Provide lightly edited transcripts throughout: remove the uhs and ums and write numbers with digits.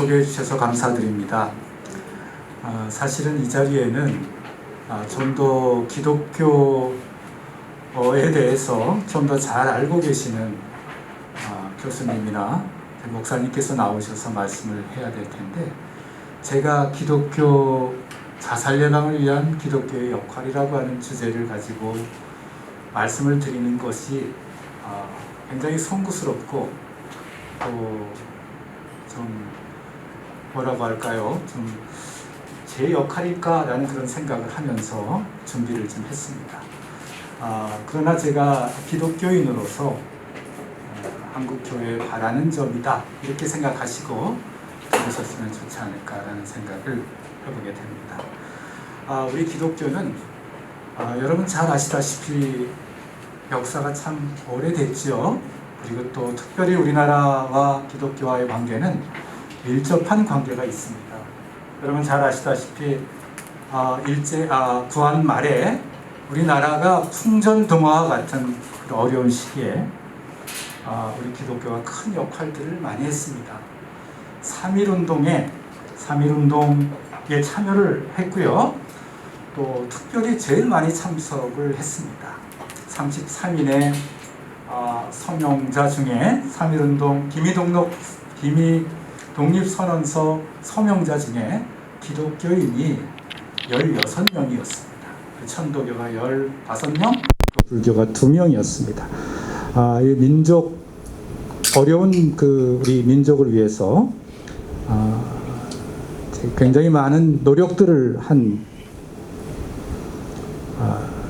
소개해 주셔서 감사드립니다. 사실은 이 자리에는 좀 더 기독교에 대해서 좀 더 잘 알고 계시는 교수님이나 목사님께서 나오셔서 말씀을 해야 될 텐데, 제가 기독교 자살 예방을 위한 기독교의 역할이라고 하는 주제를 가지고 말씀을 드리는 것이 굉장히 송구스럽고 또 좀 뭐라고 할까요? 좀 제 역할일까라는 그런 생각을 하면서 준비를 좀 했습니다. 그러나 제가 기독교인으로서 한국교회에 바라는 점이다 이렇게 생각하시고 들으셨으면 좋지 않을까라는 생각을 해보게 됩니다. 우리 기독교는 여러분 잘 아시다시피 역사가 참 오래됐죠. 그리고 또 특별히 우리나라와 기독교와의 관계는 밀접한 관계가 있습니다. 여러분 잘 아시다시피 구한 말에 우리나라가 풍전등화와 같은 그런 어려운 시기에 우리 기독교가 큰 역할들을 많이 했습니다. 3.1운동에 참여를 했고요. 또 특별히 제일 많이 참석을 했습니다. 33인의 서명자 중에 3.1운동 기미 독립선언서 서명자 중에 기독교인이 16명이었습니다. 천도교가 15명, 불교가 2명이었습니다. 이 어려운 우리 민족을 위해서 굉장히 많은 노력들을 한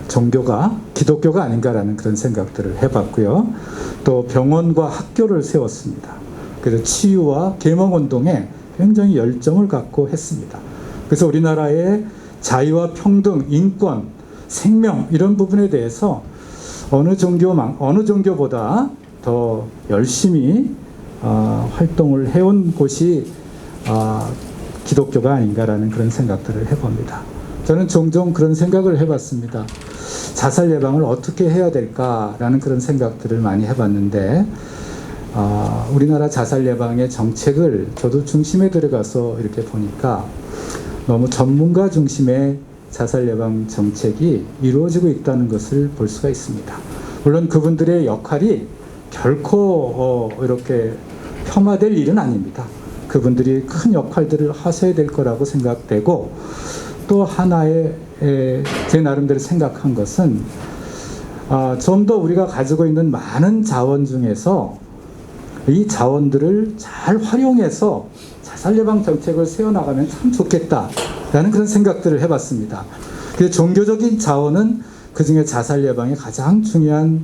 종교가 기독교가 아닌가라는 그런 생각들을 해봤고요. 또 병원과 학교를 세웠습니다. 그래서 치유와 계몽운동에 굉장히 열정을 갖고 했습니다. 그래서 우리나라의 자유와 평등, 인권, 생명 이런 부분에 대해서 어느 종교보다 더 열심히 활동을 해온 곳이 기독교가 아닌가라는 그런 생각들을 해봅니다. 저는 종종 그런 생각을 해봤습니다. 자살 예방을 어떻게 해야 될까라는 그런 생각들을 많이 해봤는데, 우리나라 자살 예방의 정책을 저도 중심에 들어가서 이렇게 보니까 너무 전문가 중심의 자살 예방 정책이 이루어지고 있다는 것을 볼 수가 있습니다. 물론 그분들의 역할이 결코 이렇게 폄하될 일은 아닙니다. 그분들이 큰 역할들을 하셔야 될 거라고 생각되고, 또 하나의 제 나름대로 생각한 것은 좀 더 우리가 가지고 있는 많은 자원 중에서 이 자원들을 잘 활용해서 자살 예방 정책을 세워나가면 참 좋겠다라는 그런 생각들을 해봤습니다. 그래서 종교적인 자원은 그 중에 자살 예방에 가장 중요한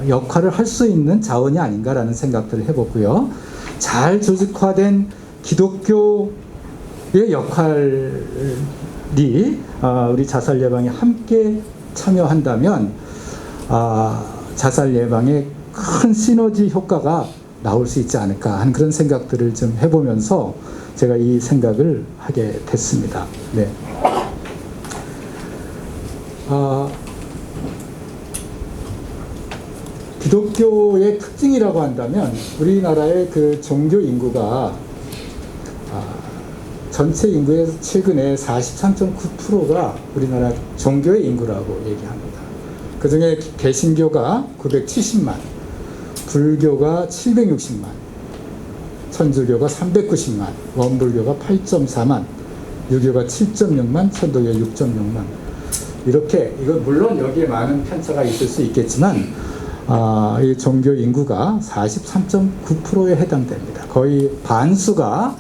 역할을 할 수 있는 자원이 아닌가라는 생각들을 해보고요. 잘 조직화된 기독교의 역할이 우리 자살 예방에 함께 참여한다면 자살 예방에 큰 시너지 효과가 나올 수 있지 않을까 하는 그런 생각들을 좀 해보면서 제가 이 생각을 하게 됐습니다. 네. 기독교의 특징이라고 한다면 우리나라의 그 종교 인구가 전체 인구의 최근에 43.9%가 우리나라 종교의 인구라고 얘기합니다. 그 중에 개신교가 970만, 불교가 760만, 천주교가 390만, 원불교가 8.4만, 유교가 7.6만, 천도교가 6.6만. 이렇게, 이거 물론 여기에 많은 편차가 있을 수 있겠지만, 이 종교 인구가 43.9%에 해당됩니다. 거의 반수가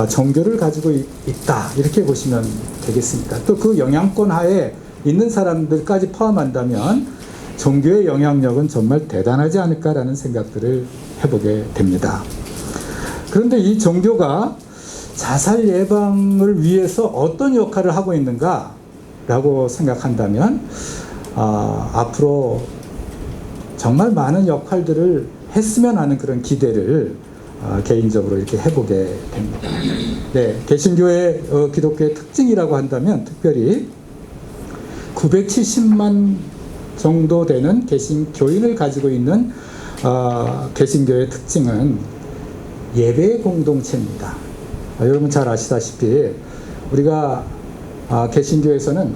종교를 가지고 있다, 이렇게 보시면 되겠습니다. 또 그 영향권 하에 있는 사람들까지 포함한다면 종교의 영향력은 정말 대단하지 않을까라는 생각들을 해보게 됩니다. 그런데 이 종교가 자살 예방을 위해서 어떤 역할을 하고 있는가라고 생각한다면 앞으로 정말 많은 역할들을 했으면 하는 그런 기대를 개인적으로 이렇게 해보게 됩니다. 네, 개신교의 기독교의 특징이라고 한다면 특별히 970만 정도 되는 개신교인을 가지고 있는 개신교의 특징은 예배의 공동체입니다. 여러분 잘 아시다시피 우리가 개신교에서는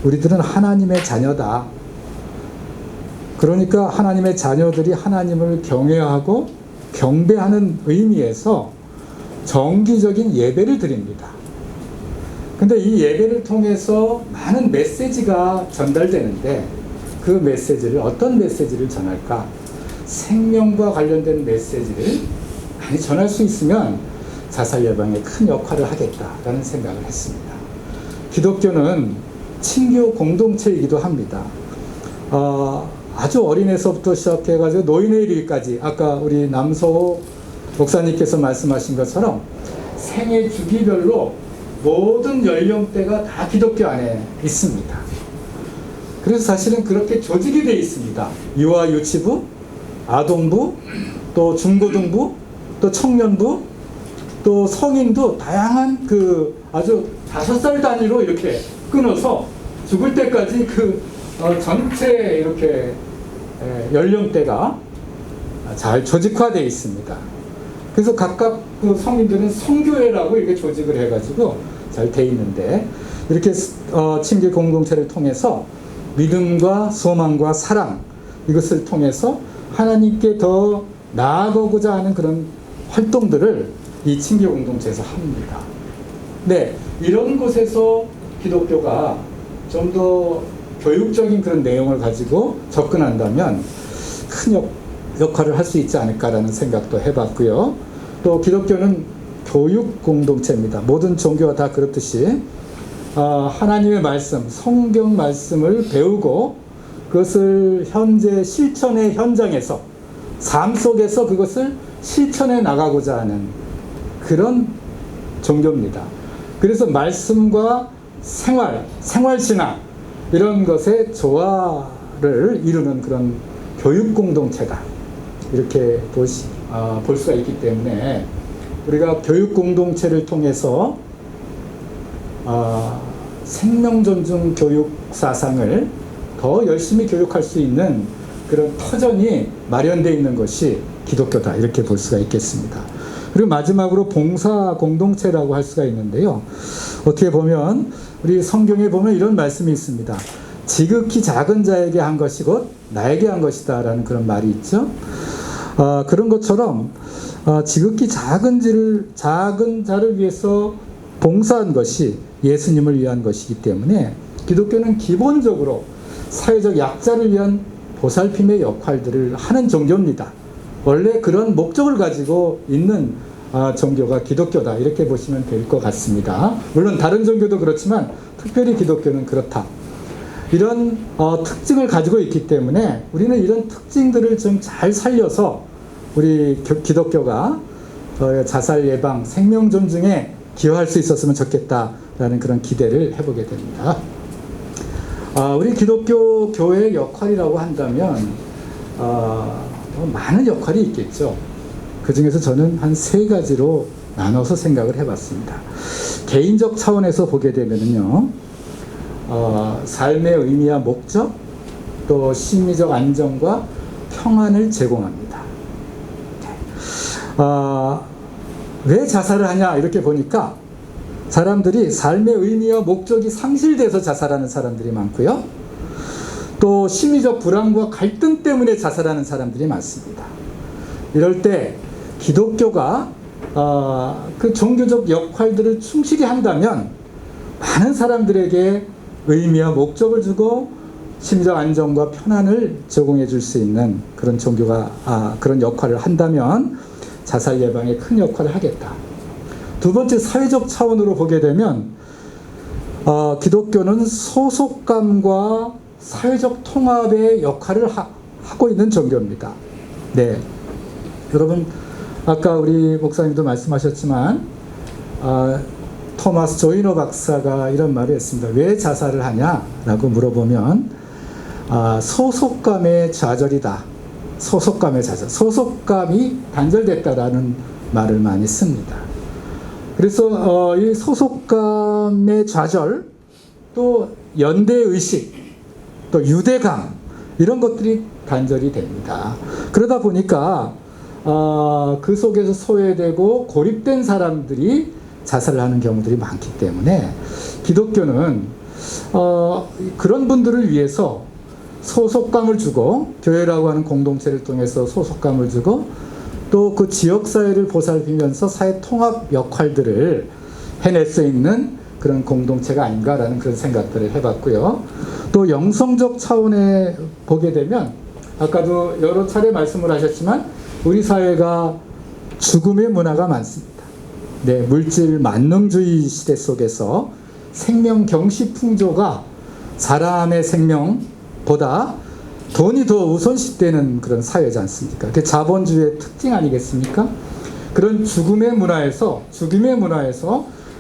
우리들은 하나님의 자녀다. 그러니까 하나님의 자녀들이 하나님을 경외하고 경배하는 의미에서 정기적인 예배를 드립니다. 근데 이 예배를 통해서 많은 메시지가 전달되는데 그 메시지를 어떤 메시지를 전할까? 생명과 관련된 메시지를 많이 전할 수 있으면 자살 예방에 큰 역할을 하겠다라는 생각을 했습니다. 기독교는 친교 공동체이기도 합니다. 아주 어린애서부터 시작해가지고 노인에 이르기까지 아까 우리 남서호 목사님께서 말씀하신 것처럼 생애 주기별로 모든 연령대가 다 기독교 안에 있습니다. 그래서 사실은 그렇게 조직이 되어 있습니다. 유아 유치부, 아동부, 또 중고등부, 또 청년부, 또 성인도 다양한 아주 5살 단위로 이렇게 끊어서 죽을 때까지 전체 이렇게 연령대가 잘 조직화되어 있습니다. 그래서 각각 그 성인들은 성교회라고 이렇게 조직을 해가지고 잘 돼 있는데 이렇게 친교 공동체를 통해서 믿음과 소망과 사랑 이것을 통해서 하나님께 더 나아가고자 하는 그런 활동들을 이 친교 공동체에서 합니다. 네, 이런 곳에서 기독교가 좀 더 교육적인 그런 내용을 가지고 접근한다면 큰 역할을 할 수 있지 않을까라는 생각도 해봤고요. 또 기독교는 교육 공동체입니다. 모든 종교가 다 그렇듯이 하나님의 말씀, 성경 말씀을 배우고 그것을 현재 실천의 현장에서 삶 속에서 그것을 실천해 나가고자 하는 그런 종교입니다. 그래서 말씀과 생활신앙 이런 것의 조화를 이루는 그런 교육 공동체다. 이렇게 볼 수가 있기 때문에 우리가 교육 공동체를 통해서 생명 존중 교육 사상을 더 열심히 교육할 수 있는 그런 터전이 마련되어 있는 것이 기독교다. 이렇게 볼 수가 있겠습니다. 그리고 마지막으로 봉사 공동체라고 할 수가 있는데요. 어떻게 보면 우리 성경에 보면 이런 말씀이 있습니다. 지극히 작은 자에게 한 것이 곧 나에게 한 것이다 라는 그런 말이 있죠. 그런 것처럼 지극히 작은 자를 위해서 봉사한 것이 예수님을 위한 것이기 때문에 기독교는 기본적으로 사회적 약자를 위한 보살핌의 역할들을 하는 종교입니다. 원래 그런 목적을 가지고 있는 종교가 기독교다. 이렇게 보시면 될 것 같습니다. 물론 다른 종교도 그렇지만 특별히 기독교는 그렇다. 이런 특징을 가지고 있기 때문에 우리는 이런 특징들을 좀 잘 살려서 우리 기독교가 자살 예방, 생명 존중에 기여할 수 있었으면 좋겠다라는 그런 기대를 해보게 됩니다. 우리 기독교 교회의 역할이라고 한다면 많은 역할이 있겠죠. 그 중에서 저는 한 3가지로 나눠서 생각을 해봤습니다. 개인적 차원에서 보게 되면요, 삶의 의미와 목적, 또 심리적 안정과 평안을 제공합니다. 왜 자살을 하냐 이렇게 보니까 사람들이 삶의 의미와 목적이 상실돼서 자살하는 사람들이 많고요. 또 심리적 불안과 갈등 때문에 자살하는 사람들이 많습니다. 이럴 때 기독교가 그 종교적 역할들을 충실히 한다면 많은 사람들에게 의미와 목적을 주고 심리적 안정과 편안을 제공해 줄 수 있는 그런 종교가 그런 역할을 한다면 자살 예방에 큰 역할을 하겠다. 두 번째, 사회적 차원으로 보게 되면 기독교는 소속감과 사회적 통합의 역할을 하고 있는 종교입니다. 네, 여러분 아까 우리 목사님도 말씀하셨지만 토마스 조이너 박사가 이런 말을 했습니다. 왜 자살을 하냐라고 물어보면 소속감의 좌절이다. 소속감의 좌절, 소속감이 단절됐다라는 말을 많이 씁니다. 그래서 이 소속감의 좌절, 또 연대의식, 또 유대감 이런 것들이 단절이 됩니다. 그러다 보니까 그 속에서 소외되고 고립된 사람들이 자살을 하는 경우들이 많기 때문에 기독교는 그런 분들을 위해서 소속감을 주고, 교회라고 하는 공동체를 통해서 소속감을 주고, 또 그 지역사회를 보살피면서 사회 통합 역할들을 해낼 수 있는 그런 공동체가 아닌가라는 그런 생각들을 해봤고요. 또 영성적 차원에 보게 되면, 아까도 여러 차례 말씀을 하셨지만 우리 사회가 죽음의 문화가 많습니다. 네, 물질 만능주의 시대 속에서 생명 경시 풍조가 사람의 생명보다 돈이 더 우선시되는 그런 사회지 않습니까? 그게 자본주의의 특징 아니겠습니까? 그런 죽음의 문화에서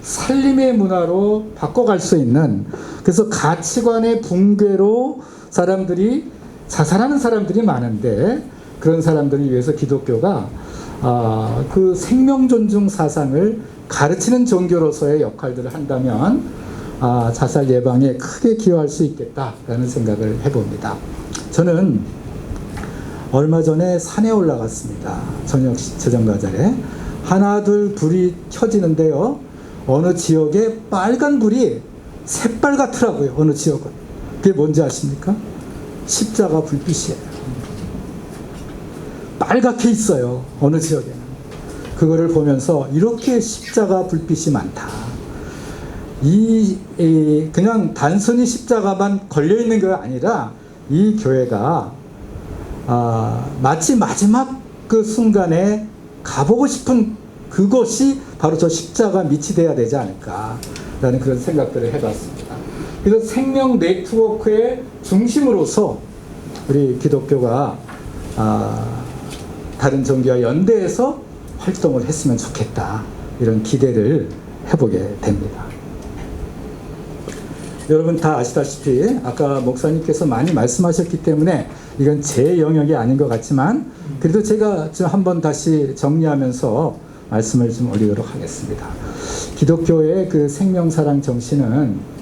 살림의 문화로 바꿔갈 수 있는, 그래서 가치관의 붕괴로 사람들이 자살하는 사람들이 많은데, 그런 사람들을 위해서 기독교가 그 생명 존중 사상을 가르치는 종교로서의 역할들을 한다면 자살 예방에 크게 기여할 수 있겠다라는 생각을 해봅니다. 저는 얼마 전에 산에 올라갔습니다. 저녁 저정가절에 하나 둘 불이 켜지는데요, 어느 지역에 빨간 불이 새빨갛더라고요. 어느 지역은. 그게 뭔지 아십니까? 십자가 불빛이에요. 빨갛게 있어요. 어느 지역에는. 그거를 보면서 이렇게 십자가 불빛이 많다. 그냥 단순히 십자가만 걸려있는 게 아니라 이 교회가 마치 마지막 그 순간에 가보고 싶은 그것이 바로 저 십자가 밑이 돼야 되지 않을까라는 그런 생각들을 해봤습니다. 그래서 생명 네트워크의 중심으로서 우리 기독교가 다른 종교와 연대해서 활동을 했으면 좋겠다, 이런 기대를 해보게 됩니다. 여러분 다 아시다시피 아까 목사님께서 많이 말씀하셨기 때문에 이건 제 영역이 아닌 것 같지만, 그래도 제가 좀 한번 다시 정리하면서 말씀을 좀 올리도록 하겠습니다. 기독교의 그 생명사랑 정신은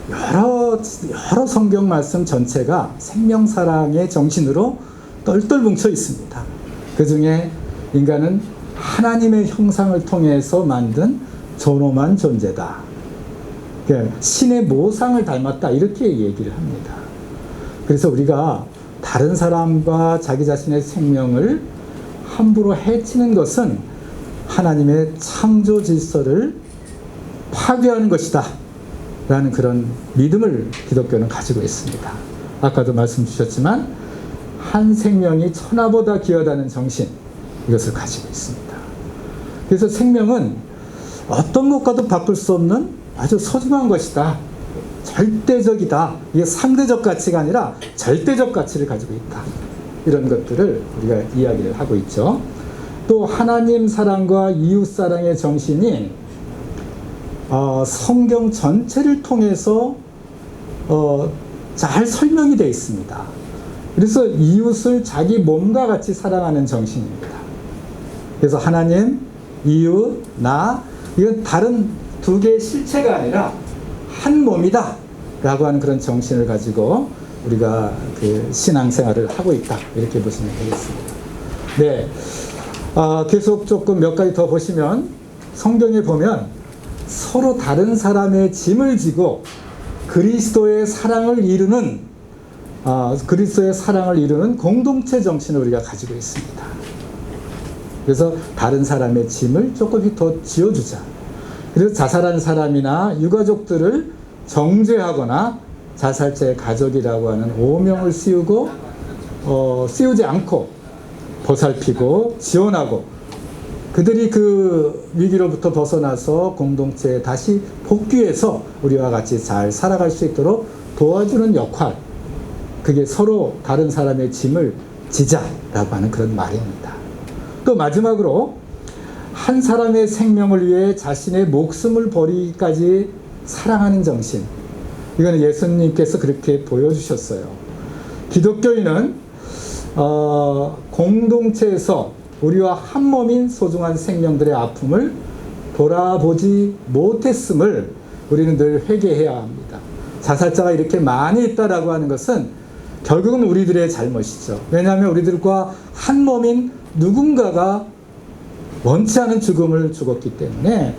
여러 성경 말씀 전체가 생명사랑의 정신으로 똘똘 뭉쳐 있습니다. 그 중에 인간은 하나님의 형상을 통해서 만든 존엄한 존재다. 그러니까 신의 모상을 닮았다, 이렇게 얘기를 합니다. 그래서 우리가 다른 사람과 자기 자신의 생명을 함부로 해치는 것은 하나님의 창조 질서를 파괴하는 것이다 라는 그런 믿음을 기독교는 가지고 있습니다. 아까도 말씀 주셨지만 한 생명이 천하보다 귀하다는 정신, 이것을 가지고 있습니다. 그래서 생명은 어떤 것과도 바꿀 수 없는 아주 소중한 것이다, 절대적이다, 이게 상대적 가치가 아니라 절대적 가치를 가지고 있다, 이런 것들을 우리가 이야기를 하고 있죠. 또 하나님 사랑과 이웃 사랑의 정신이 성경 전체를 통해서 잘 설명이 되어 있습니다. 그래서 이웃을 자기 몸과 같이 사랑하는 정신입니다. 그래서 하나님, 이웃, 나, 이건 다른 두 개의 실체가 아니라 한 몸이다 라고 하는 그런 정신을 가지고 우리가 그 신앙생활을 하고 있다, 이렇게 보시면 되겠습니다. 네, 계속 조금 몇 가지 더 보시면 성경에 보면 서로 다른 사람의 짐을 지고 그리스도의 사랑을 이루는 공동체 정신을 우리가 가지고 있습니다. 그래서 다른 사람의 짐을 조금 더 지어주자. 그래서 자살한 사람이나 유가족들을 정죄하거나 자살자의 가족이라고 하는 오명을 씌우지 않고 보살피고 지원하고, 그들이 그 위기로부터 벗어나서 공동체에 다시 복귀해서 우리와 같이 잘 살아갈 수 있도록 도와주는 역할, 그게 서로 다른 사람의 짐을 지자라고 하는 그런 말입니다. 또 마지막으로 한 사람의 생명을 위해 자신의 목숨을 버리기까지 사랑하는 정신, 이거는 예수님께서 그렇게 보여주셨어요. 기독교인은 공동체에서 우리와 한 몸인 소중한 생명들의 아픔을 돌아보지 못했음을 우리는 늘 회개해야 합니다. 자살자가 이렇게 많이 있다라고 하는 것은 결국은 우리들의 잘못이죠. 왜냐하면 우리들과 한 몸인 누군가가 원치 않은 죽음을 죽었기 때문에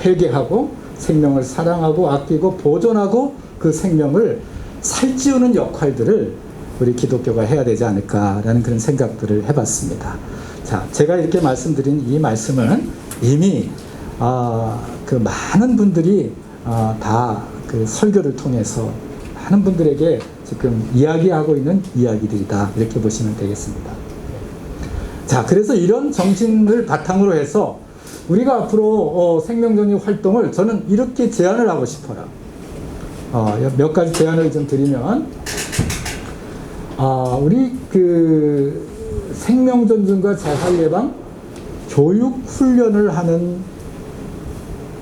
회개하고 생명을 사랑하고 아끼고 보존하고 그 생명을 살찌우는 역할들을 우리 기독교가 해야 되지 않을까라는 그런 생각들을 해봤습니다. 자, 제가 이렇게 말씀드린 이 말씀은 이미 그 많은 분들이 다 그 설교를 통해서 많은 분들에게 지금 이야기하고 있는 이야기들이다, 이렇게 보시면 되겠습니다. 자, 그래서 이런 정신을 바탕으로 해서 우리가 앞으로 생명전쟁 활동을 저는 이렇게 제안을 하고 싶어요. 몇 가지 제안을 좀 드리면, 우리 그 생명전쟁과 자살예방 교육 훈련을 하는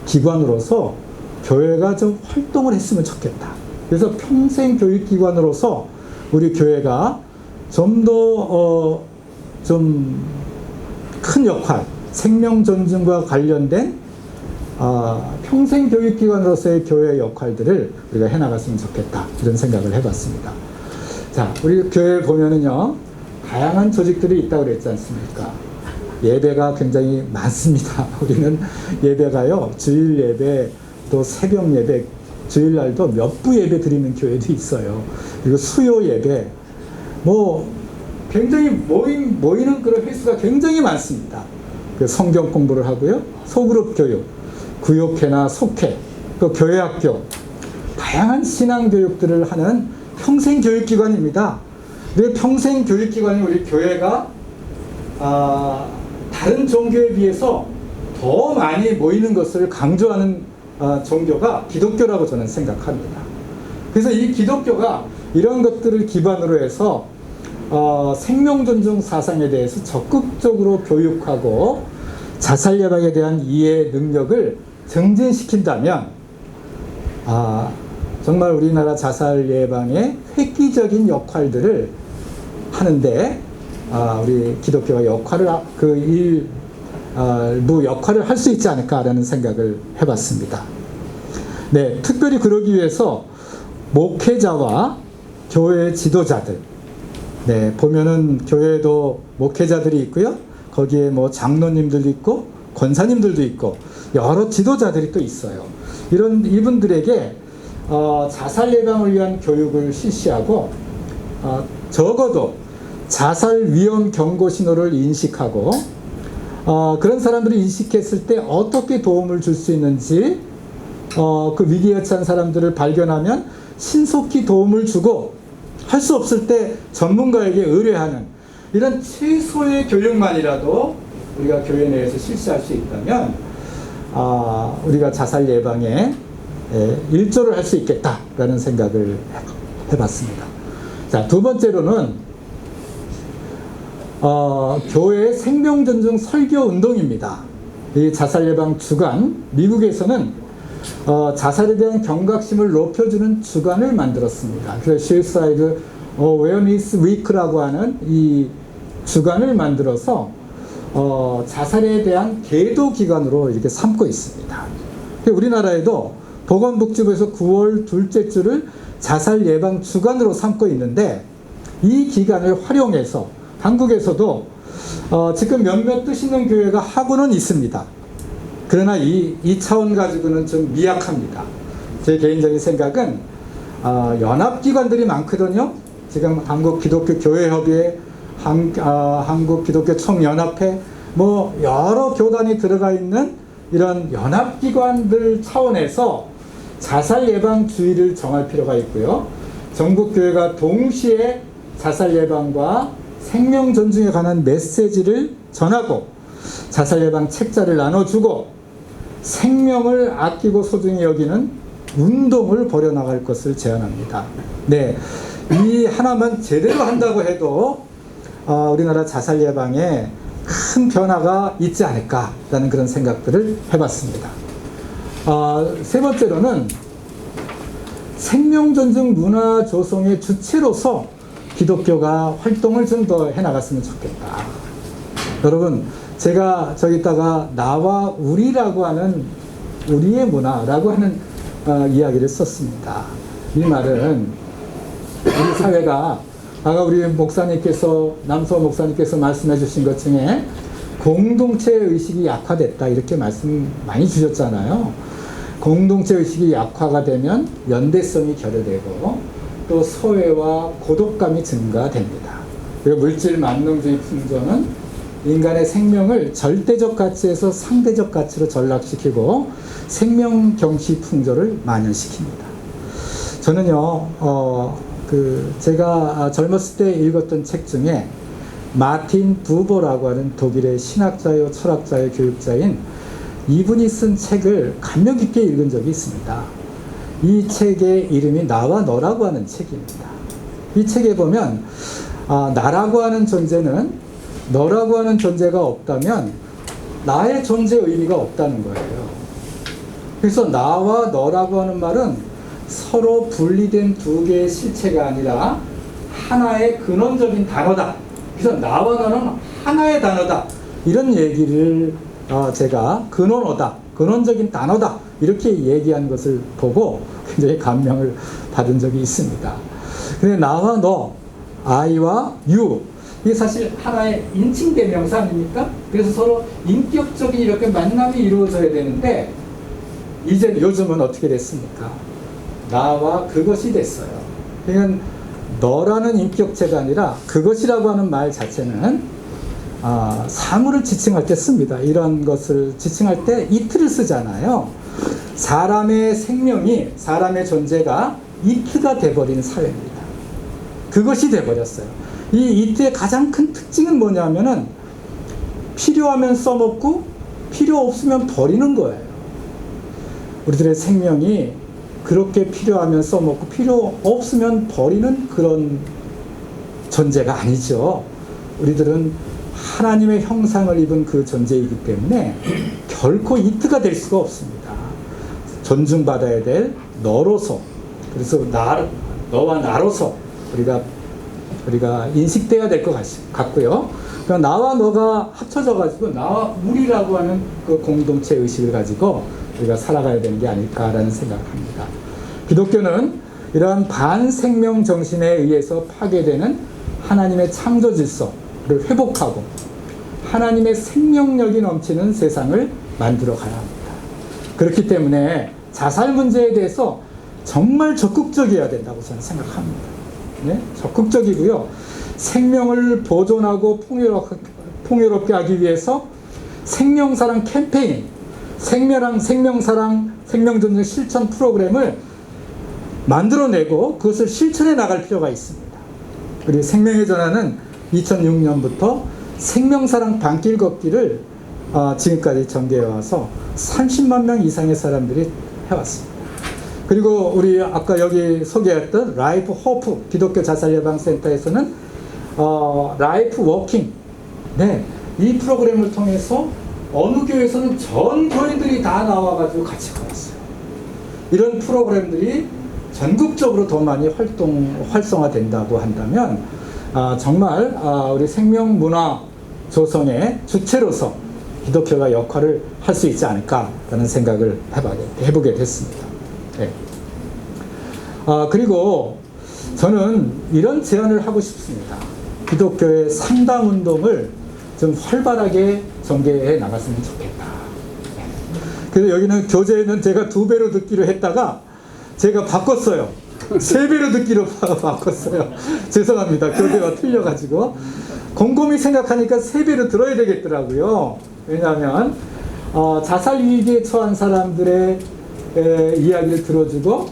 기관으로서 교회가 좀 활동을 했으면 좋겠다. 그래서 평생교육기관으로서 우리 교회가 좀 더 좀 큰 역할, 생명전증과 관련된 평생교육기관으로서의 교회의 역할들을 우리가 해나갔으면 좋겠다, 이런 생각을 해봤습니다. 자, 우리 교회에 보면은요, 다양한 조직들이 있다고 그랬지 않습니까? 예배가 굉장히 많습니다. 우리는 예배가요, 주일 예배, 또 새벽 예배, 주일날도 몇 부 예배 드리는 교회도 있어요. 그리고 수요 예배, 뭐 굉장히 모이는 그런 횟수가 굉장히 많습니다. 그 성경 공부를 하고요, 소그룹 교육, 구역회나 속회, 또 교회학교, 다양한 신앙 교육들을 하는 평생 교육기관입니다. 근데 평생 교육기관이 우리 교회가 다른 종교에 비해서 더 많이 모이는 것을 강조하는 종교가 기독교라고 저는 생각합니다. 그래서 이 기독교가 이런 것들을 기반으로 해서 생명존중 사상에 대해서 적극적으로 교육하고 자살 예방에 대한 이해 능력을 증진시킨다면 정말 우리나라 자살 예방의 획기적인 역할들을 하는데 우리 기독교가 일부 역할을 할 수 있지 않을까라는 생각을 해봤습니다. 네, 특별히 그러기 위해서 목회자와 교회 지도자들, 네, 보면은 교회에도 목회자들이 있고요, 거기에 뭐 장로님들도 있고 권사님들도 있고 여러 지도자들이 또 있어요. 이분들에게 자살 예방을 위한 교육을 실시하고 적어도 자살 위험 경고 신호를 인식하고 그런 사람들이 인식했을 때 어떻게 도움을 줄 수 있는지, 그 위기에 처한 사람들을 발견하면 신속히 도움을 주고, 할 수 없을 때 전문가에게 의뢰하는 이런 최소의 교육만이라도 우리가 교회 내에서 실시할 수 있다면 우리가 자살 예방에 일조를 할 수 있겠다라는 생각을 해봤습니다. 자, 두 번째로는 교회의 생명전증 설교 운동입니다. 이 자살 예방 주간, 미국에서는 자살에 대한 경각심을 높여주는 주간을 만들었습니다. 그래서 Suicide Awareness Week라고 하는 이 주간을 만들어서 자살에 대한 계도 기간으로 이렇게 삼고 있습니다. 우리나라에도 보건복지부에서 9월 둘째 주를 자살 예방 주간으로 삼고 있는데, 이 기간을 활용해서 한국에서도 지금 몇몇 뜻 있는 교회가 하고는 있습니다. 그러나 이 차원 가지고는 좀 미약합니다. 제 개인적인 생각은 연합기관들이 많거든요. 지금 한국기독교교회협의회, 한국기독교총연합회, 뭐 여러 교단이 들어가 있는 이런 연합기관들 차원에서 자살 예방 주의를 정할 필요가 있고요. 전국교회가 동시에 자살 예방과 생명 존중에 관한 메시지를 전하고, 자살 예방 책자를 나눠주고, 생명을 아끼고 소중히 여기는 운동을 벌여나갈 것을 제안합니다. 네, 이 하나만 제대로 한다고 해도 우리나라 자살 예방에 큰 변화가 있지 않을까라는 그런 생각들을 해봤습니다. 세 번째로는 생명존중 문화 조성의 주체로서 기독교가 활동을 좀 더 해나갔으면 좋겠다. 여러분, 제가 저기다가 나와 우리라고 하는, 우리의 문화라고 하는 이야기를 썼습니다. 이 말은 우리 사회가 아까 우리 목사님께서, 남서 목사님께서 말씀해 주신 것 중에 공동체 의식이 약화됐다 이렇게 말씀 많이 주셨잖아요. 공동체 의식이 약화가 되면 연대성이 결여되고 또 소외와 고독감이 증가됩니다. 그리고 물질 만능주의 풍조는 인간의 생명을 절대적 가치에서 상대적 가치로 전락시키고 생명 경시 풍조를 만연시킵니다. 저는요, 제가 젊었을 때 읽었던 책 중에 마틴 부버라고 하는 독일의 신학자요, 철학자요, 교육자인 이분이 쓴 책을 감명 깊게 읽은 적이 있습니다. 이 책의 이름이 나와 너라고 하는 책입니다. 이 책에 보면 나라고 하는 존재는 너라고 하는 존재가 없다면 나의 존재 의미가 없다는 거예요. 그래서 나와 너라고 하는 말은 서로 분리된 두 개의 실체가 아니라 하나의 근원적인 단어다. 그래서 나와 너는 하나의 단어다. 이런 얘기를 제가 근원어다, 근원적인 단어다 이렇게 얘기한 것을 보고 굉장히 감명을 받은 적이 있습니다. 근데 나와 너, I와 you 이게 사실 하나의 인칭 대명사 아닙니까? 그래서 서로 인격적인 이렇게 만남이 이루어져야 되는데 이제 요즘은 어떻게 됐습니까? 나와 그것이 됐어요. 그러니까 너라는 인격체가 아니라 그것이라고 하는 말 자체는 사물을 지칭할 때 씁니다. 이런 것을 지칭할 때 이트를 쓰잖아요. 사람의 생명이, 사람의 존재가 이트가 돼버린 사회입니다. 그것이 돼버렸어요. 이 이트의 가장 큰 특징은 뭐냐면은 필요하면 써먹고 필요 없으면 버리는 거예요. 우리들의 생명이 그렇게 필요하면 써먹고 필요 없으면 버리는 그런 존재가 아니죠. 우리들은 하나님의 형상을 입은 그 존재이기 때문에 결코 이트가 될 수가 없습니다. 존중받아야 될 너로서, 그래서 너와 나로서 우리가 인식돼야 될 것 같고요. 그러니까 나와 너가 합쳐져 가지고 나와 우리라고 하는 그 공동체 의식을 가지고 우리가 살아가야 되는 게 아닐까라는 생각을 합니다. 기독교는 이러한 반생명 정신에 의해서 파괴되는 하나님의 창조 질서를 회복하고 하나님의 생명력이 넘치는 세상을 만들어 가야 합니다. 그렇기 때문에 자살 문제에 대해서 정말 적극적이어야 된다고 저는 생각합니다. 네? 적극적이고요. 생명을 보존하고 풍요롭게 하기 위해서 생명사랑 캠페인, 생명사랑, 생명존중 실천 프로그램을 만들어내고 그것을 실천해 나갈 필요가 있습니다. 그리고 생명의 전환은 2006년부터 생명사랑 반길 걷기를 지금까지 전개해와서 30만 명 이상의 사람들이 해왔습니다. 그리고 우리 아까 여기 소개했던 라이프 호프 기독교 자살예방센터에서는 라이프 워킹, 네, 이 프로그램을 통해서 어느 교회에서는 전 교인들이 다 나와가지고 같이 걸었어요. 이런 프로그램들이 전국적으로 더 많이 활성화된다고 한다면 정말 우리 생명문화 조성의 주체로서 기독교가 역할을 할 수 있지 않을까라는 생각을 해보게 됐습니다. 네. 그리고 저는 이런 제안을 하고 싶습니다. 기독교의 상담운동을 좀 활발하게 전개해 나갔으면 좋겠다. 그래서 여기는 교재는 제가 2배로 듣기로 했다가 제가 바꿨어요. 3배로 듣기로 바꿨어요. 죄송합니다. 교재가 틀려가지고. 곰곰이 생각하니까 3배로 들어야 되겠더라고요. 왜냐하면 자살 위기에 처한 사람들의 이야기를 들어주고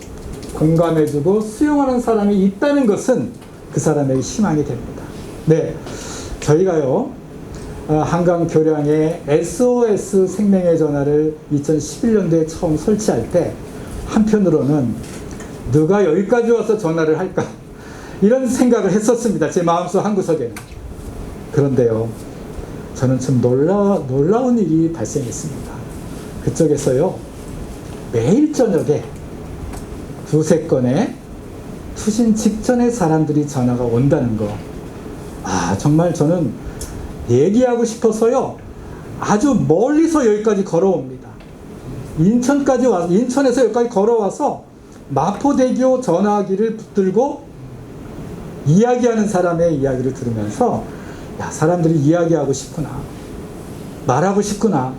공감해주고 수용하는 사람이 있다는 것은 그 사람에게 희망이 됩니다. 네, 저희가요 한강 교량에 SOS 생명의 전화를 2011년도에 처음 설치할 때 한편으로는 누가 여기까지 와서 전화를 할까 이런 생각을 했었습니다. 제 마음속 한구석에는. 그런데요, 저는 좀 놀라운 일이 발생했습니다. 그쪽에서요 매일 저녁에 2-3건의 투신 직전에 사람들이 전화가 온다는 거, 정말 저는 얘기하고 싶어서요 아주 멀리서 여기까지 걸어옵니다. 인천에서 여기까지 걸어와서 마포대교 전화기를 붙들고 이야기하는 사람의 이야기를 들으면서 야, 사람들이 이야기하고 싶구나, 말하고 싶구나,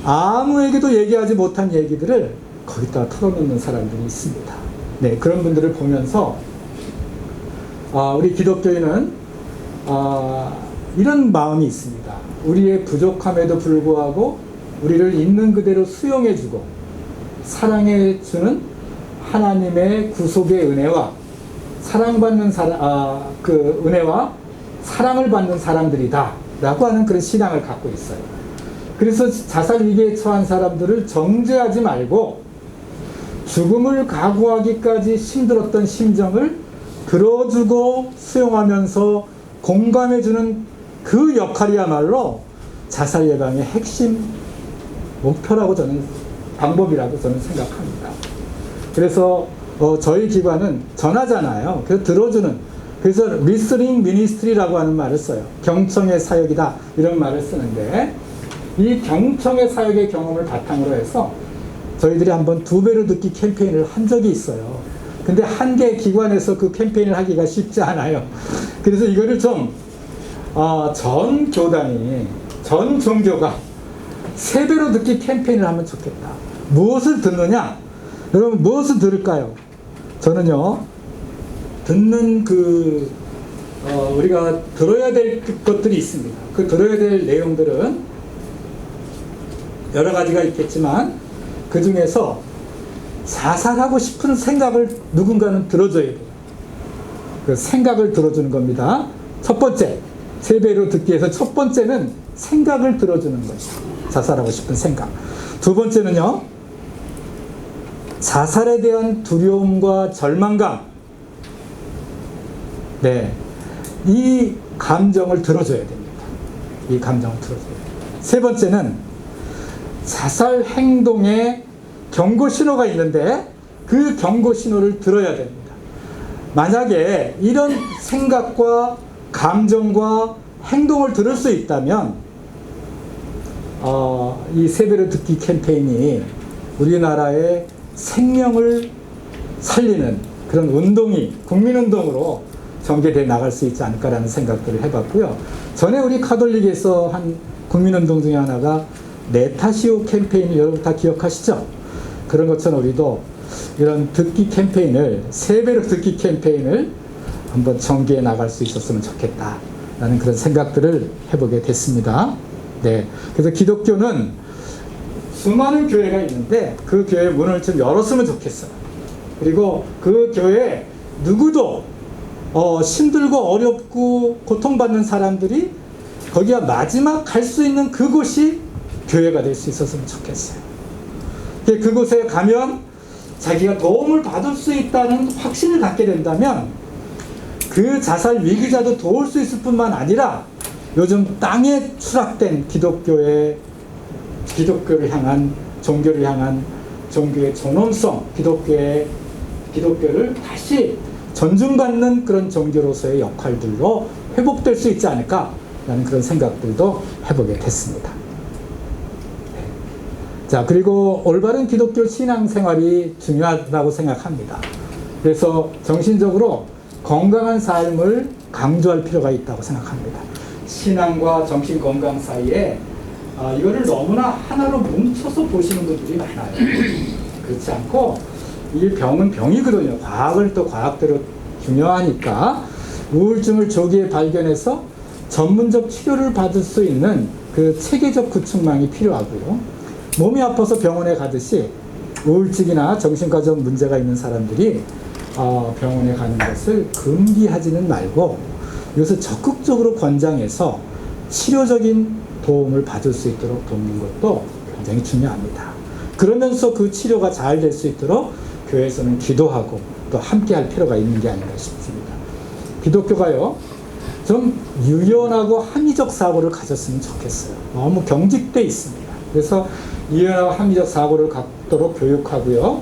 아무에게도 얘기하지 못한 얘기들을 거기다 털어놓는 사람들이 있습니다. 네, 그런 분들을 보면서 우리 기독교인은 이런 마음이 있습니다. 우리의 부족함에도 불구하고 우리를 있는 그대로 수용해주고 사랑해주는 하나님의 구속의 은혜와 사랑받는 그 은혜와 사랑을 받는 사람들이다 라고 하는 그런 신앙을 갖고 있어요. 그래서 자살 위기에 처한 사람들을 정죄하지 말고 죽음을 각오하기까지 힘들었던 심정을 들어주고 수용하면서 공감해주는 그 역할이야말로 자살 예방의 핵심 목표라고 방법이라고 저는 생각합니다. 그래서 저희 기관은 전하잖아요. 그래서 들어주는, 그래서 리스닝 미니스트리라고 하는 말을 써요. 경청의 사역이다 이런 말을 쓰는데, 이 경청의 사역의 경험을 바탕으로 해서 저희들이 한번 2배로 듣기 캠페인을 한 적이 있어요. 근데 한 개 기관에서 그 캠페인을 하기가 쉽지 않아요. 그래서 이거를 좀 전 교단이, 전 종교가 3배로 듣기 캠페인을 하면 좋겠다. 무엇을 듣느냐? 여러분 무엇을 들을까요? 저는요, 듣는 우리가 들어야 될 것들이 있습니다. 그 들어야 될 내용들은 여러 가지가 있겠지만 그 중에서 자살하고 싶은 생각을 누군가는 들어줘야 돼요. 그 생각을 들어주는 겁니다. 첫 번째, 3배로 듣기 위해서 첫 번째는 생각을 들어주는 거죠. 자살하고 싶은 생각. 두 번째는요, 자살에 대한 두려움과 절망감. 네, 이 감정을 들어줘야 됩니다. 이 감정을 들어줘야 돼요. 세 번째는 자살 행동에 경고 신호가 있는데 그 경고 신호를 들어야 됩니다. 만약에 이런 생각과 감정과 행동을 들을 수 있다면 이 3배로 듣기 캠페인이 우리나라의 생명을 살리는 그런 운동이 국민운동으로 전개되어 나갈 수 있지 않을까라는 생각들을 해봤고요. 전에 우리 카톨릭에서 한 국민운동 중에 하나가 내 탓이오 캠페인을 여러분 다 기억하시죠? 그런 것처럼 우리도 이런 듣기 캠페인을, 3배로 듣기 캠페인을 한번 전개해 나갈 수 있었으면 좋겠다라는 그런 생각들을 해보게 됐습니다. 네, 그래서 기독교는 수많은 교회가 있는데 그 교회 문을 좀 열었으면 좋겠어요. 그리고 그 교회에 누구도 힘들고 어렵고 고통받는 사람들이 거기가 마지막 갈 수 있는 그곳이 교회가 될 수 있었으면 좋겠어요. 그곳에 가면 자기가 도움을 받을 수 있다는 확신을 갖게 된다면 그 자살 위기자도 도울 수 있을 뿐만 아니라 요즘 땅에 추락된 기독교를 향한, 종교를 향한 종교의 존엄성, 기독교를 다시 존중받는 그런 종교로서의 역할들로 회복될 수 있지 않을까라는 그런 생각들도 해보게 됐습니다. 자, 그리고 올바른 기독교 신앙생활이 중요하다고 생각합니다. 그래서 정신적으로 건강한 삶을 강조할 필요가 있다고 생각합니다. 신앙과 정신건강 사이에 이거를 너무나 하나로 뭉쳐서 보시는 분들이 많아요. 그렇지 않고 이 병은 병이거든요. 과학을 또 과학대로 중요하니까 우울증을 조기에 발견해서 전문적 치료를 받을 수 있는 그 체계적 구축망이 필요하고요. 몸이 아파서 병원에 가듯이 우울증이나 정신과적 문제가 있는 사람들이 병원에 가는 것을 금기하지는 말고 이것을 적극적으로 권장해서 치료적인 도움을 받을 수 있도록 돕는 것도 굉장히 중요합니다. 그러면서 그 치료가 잘 될 수 있도록 교회에서는 기도하고 또 함께 할 필요가 있는 게 아닌가 싶습니다. 기독교가요, 좀 유연하고 합리적 사고를 가졌으면 좋겠어요. 너무 경직돼 있습니다. 그래서 유연하고 합리적 사고를 갖도록 교육하고요.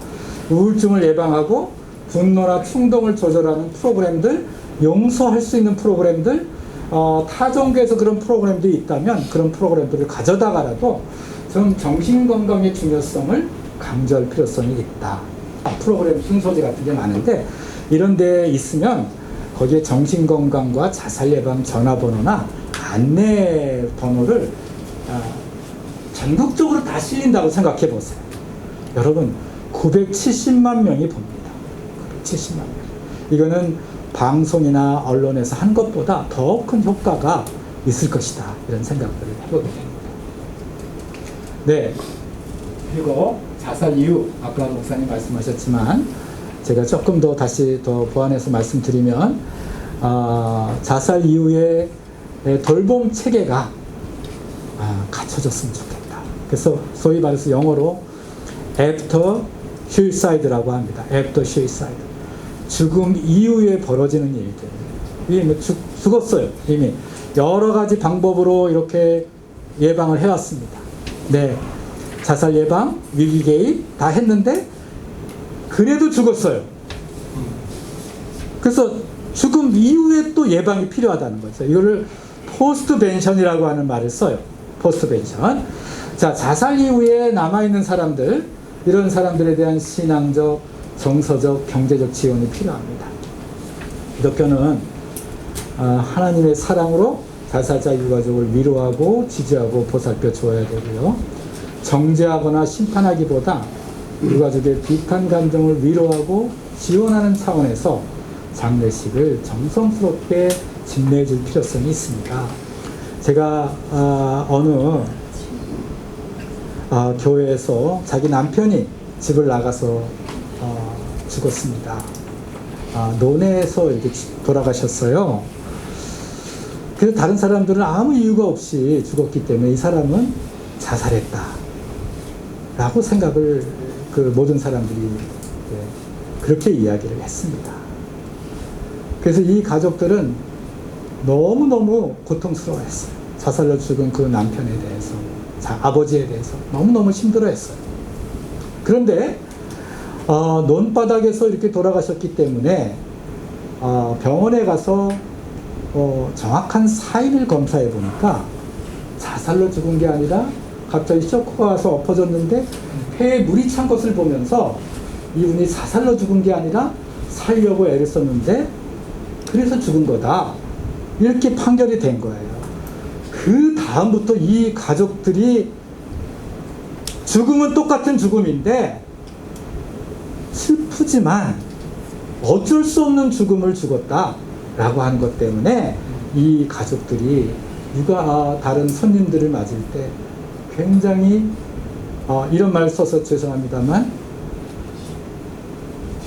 우울증을 예방하고 분노나 충동을 조절하는 프로그램들, 용서할 수 있는 프로그램들, 타 종교에서 그런 프로그램들이 있다면 그런 프로그램들을 가져다가라도 좀 정신건강의 중요성을 강조할 필요성이 있다. 프로그램 순서지 같은 게 많은데 이런 데에 있으면 거기에 정신건강과 자살예방 전화번호나 안내번호를 전국적으로 다 실린다고 생각해 보세요. 여러분 970만 명이 봅니다. 970만 명. 이거는 방송이나 언론에서 한 것보다 더 큰 효과가 있을 것이다. 이런 생각들을 해보게 됩니다. 네. 그리고 자살 이유, 아까 목사님 말씀하셨지만 제가 조금 더 다시 더 보완해서 말씀드리면 자살 이후에 돌봄 체계가 갖춰졌으면 좋겠다. 그래서 소위 말해서 영어로 after suicide라고 합니다. after suicide. 죽음 이후에 벌어지는 일들. 이미 죽었어요. 이미 여러 가지 방법으로 이렇게 예방을 해왔습니다. 네, 자살 예방, 위기 개입 다 했는데 그래도 죽었어요. 그래서 죽음 이후에 또 예방이 필요하다는 거죠. 이거를 포스트 벤션이라고 하는 말을 써요. 포스트 벤션. 자, 자살 이후에 남아있는 사람들, 이런 사람들에 대한 신앙적, 정서적, 경제적 지원이 필요합니다. 기독교는 하나님의 사랑으로 자살자 유가족을 위로하고 지지하고 보살펴 주어야 되고요. 정죄하거나 심판하기보다 유가족의 비탄 감정을 위로하고 지원하는 차원에서 장례식을 정성스럽게 집례해 줄 필요성이 있습니다. 제가 어느 교회에서 자기 남편이 집을 나가서 죽었습니다. 논에서 이렇게 돌아가셨어요. 그래서 다른 사람들은 아무 이유가 없이 죽었기 때문에 이 사람은 자살했다 라고 생각을 모든 사람들이 그렇게 이야기를 했습니다. 그래서 이 가족들은 너무너무 고통스러워했어요. 자살로 죽은 그 남편에 대해서, 아버지에 대해서 너무너무 힘들어했어요. 그런데 논바닥에서 이렇게 돌아가셨기 때문에 병원에 가서 정확한 사인을 검사해 보니까 자살로 죽은 게 아니라 갑자기 쇼크가 와서 엎어졌는데 폐에 물이 찬 것을 보면서 이분이 자살로 죽은 게 아니라 살려고 애를 썼는데 그래서 죽은 거다. 이렇게 판결이 된 거예요. 그 다음부터 이 가족들이 죽음은 똑같은 죽음인데 슬프지만 어쩔 수 없는 죽음을 죽었다라고 하는 것 때문에 이 가족들이 다른 손님들을 맞을 때 굉장히 이런 말 써서 죄송합니다만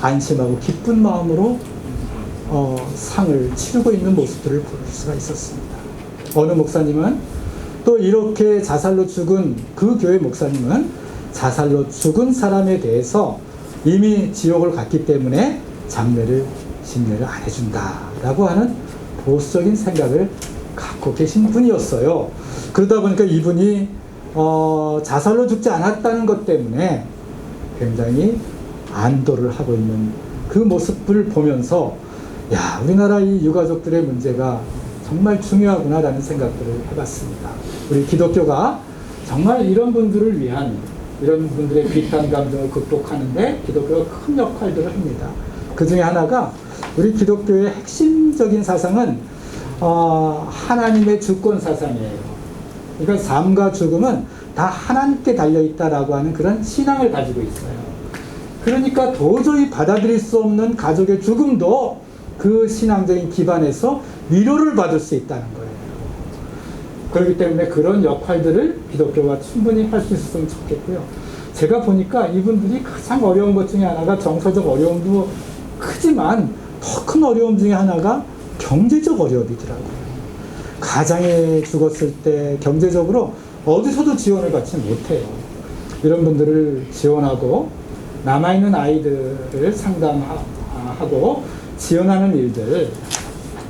안심하고 기쁜 마음으로 상을 치르고 있는 모습들을 볼 수가 있었습니다. 어느 목사님은 또 이렇게 자살로 죽은 그 교회 목사님은 자살로 죽은 사람에 대해서 이미 지옥을 갔기 때문에 집례를 안 해준다라고 하는 보수적인 생각을 갖고 계신 분이었어요. 그러다 보니까 이분이 자살로 죽지 않았다는 것 때문에 굉장히 안도를 하고 있는 그 모습을 보면서 야, 우리나라 이 유가족들의 문제가 정말 중요하구나라는 생각들을 해봤습니다. 우리 기독교가 정말 이런 분들을 위한, 이런 분들의 비탄 감정을 극복하는데 기독교가 큰 역할들을 합니다. 그 중에 하나가 우리 기독교의 핵심적인 사상은 하나님의 주권 사상이에요. 그러니까 삶과 죽음은 다 하나님께 달려있다라고 하는 그런 신앙을 가지고 있어요. 그러니까 도저히 받아들일 수 없는 가족의 죽음도 그 신앙적인 기반에서 위로를 받을 수 있다는 거예요. 그렇기 때문에 그런 역할들을 기독교가 충분히 할 수 있었으면 좋겠고요. 제가 보니까 이분들이 가장 어려운 것 중에 하나가 정서적 어려움도 크지만 더 큰 어려움 중에 하나가 경제적 어려움이더라고요. 가장에 죽었을 때 경제적으로 어디서도 지원을 받지 못해요. 이런 분들을 지원하고 남아있는 아이들을 상담하고 지원하는 일들,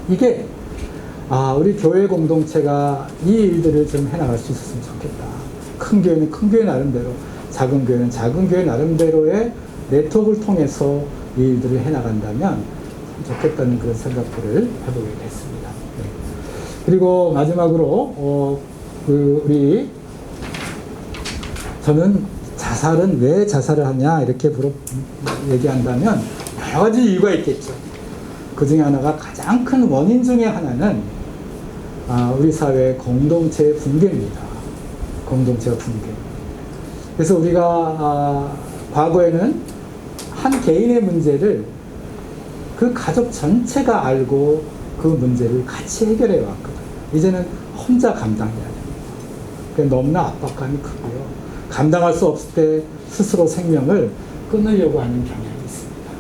이게 우리 교회 공동체가 이 일들을 좀 해나갈 수 있었으면 좋겠다. 큰 교회는 큰 교회 나름대로, 작은 교회는 작은 교회 나름대로의 네트워크를 통해서 이 일들을 해나간다면 좋겠다는 그런 생각들을 해보게 됐습니다. 네. 그리고 마지막으로 저는 자살은 왜 자살을 하냐 이렇게 얘기한다면 여러 가지 이유가 있겠죠. 그 중에 하나가 가장 큰 원인 중에 하나는 우리 사회의 공동체의 붕괴입니다. 공동체의 붕괴. 그래서 우리가 과거에는 한 개인의 문제를 그 가족 전체가 알고 그 문제를 같이 해결해 왔거든요. 이제는 혼자 감당해야 됩니다. 그러니까 너무나 압박감이 크고요. 감당할 수 없을 때 스스로 생명을 끊으려고 하는 경향이 있습니다.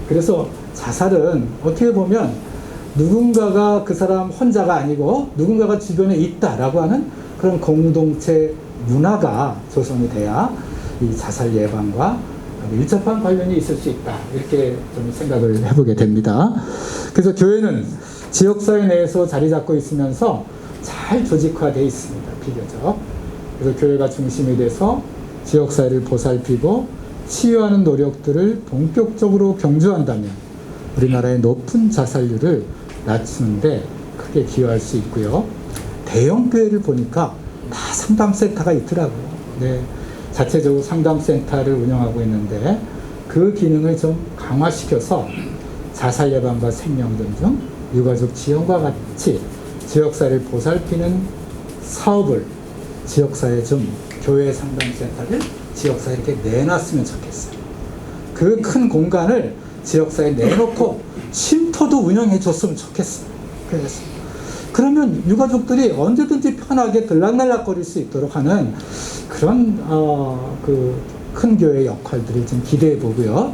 그래서 자살은 어떻게 보면 누군가가 그 사람 혼자가 아니고 누군가가 주변에 있다라고 하는 그런 공동체 문화가 조성이 돼야 이 자살 예방과 밀접한 관련이 있을 수 있다. 이렇게 좀 생각을 해보게 됩니다. 그래서 교회는 지역사회 내에서 자리 잡고 있으면서 잘 조직화되어 있습니다. 비교적. 그래서 교회가 중심이 돼서 지역사회를 보살피고 치유하는 노력들을 본격적으로 경주한다면 우리나라의 높은 자살률을 낮추는데 크게 기여할 수 있고요. 대형 교회를 보니까 다 상담센터가 있더라고요. 네, 자체적으로 상담센터를 운영하고 있는데 그 기능을 좀 강화시켜서 자살 예방과 생명전 등 유가족 지원과 같이 지역사회를 보살피는 사업을 지역사회 좀 교회 상담센터를 지역사회에 이렇게 내놨으면 좋겠어요. 그 큰 공간을 지역사회에 내놓고 쉼터도 운영해 줬으면 좋겠어요. 그러면 유가족들이 언제든지 편하게 들락날락거릴 수 있도록 하는 그런 그 큰 교회의 역할들을 좀 기대해 보고요.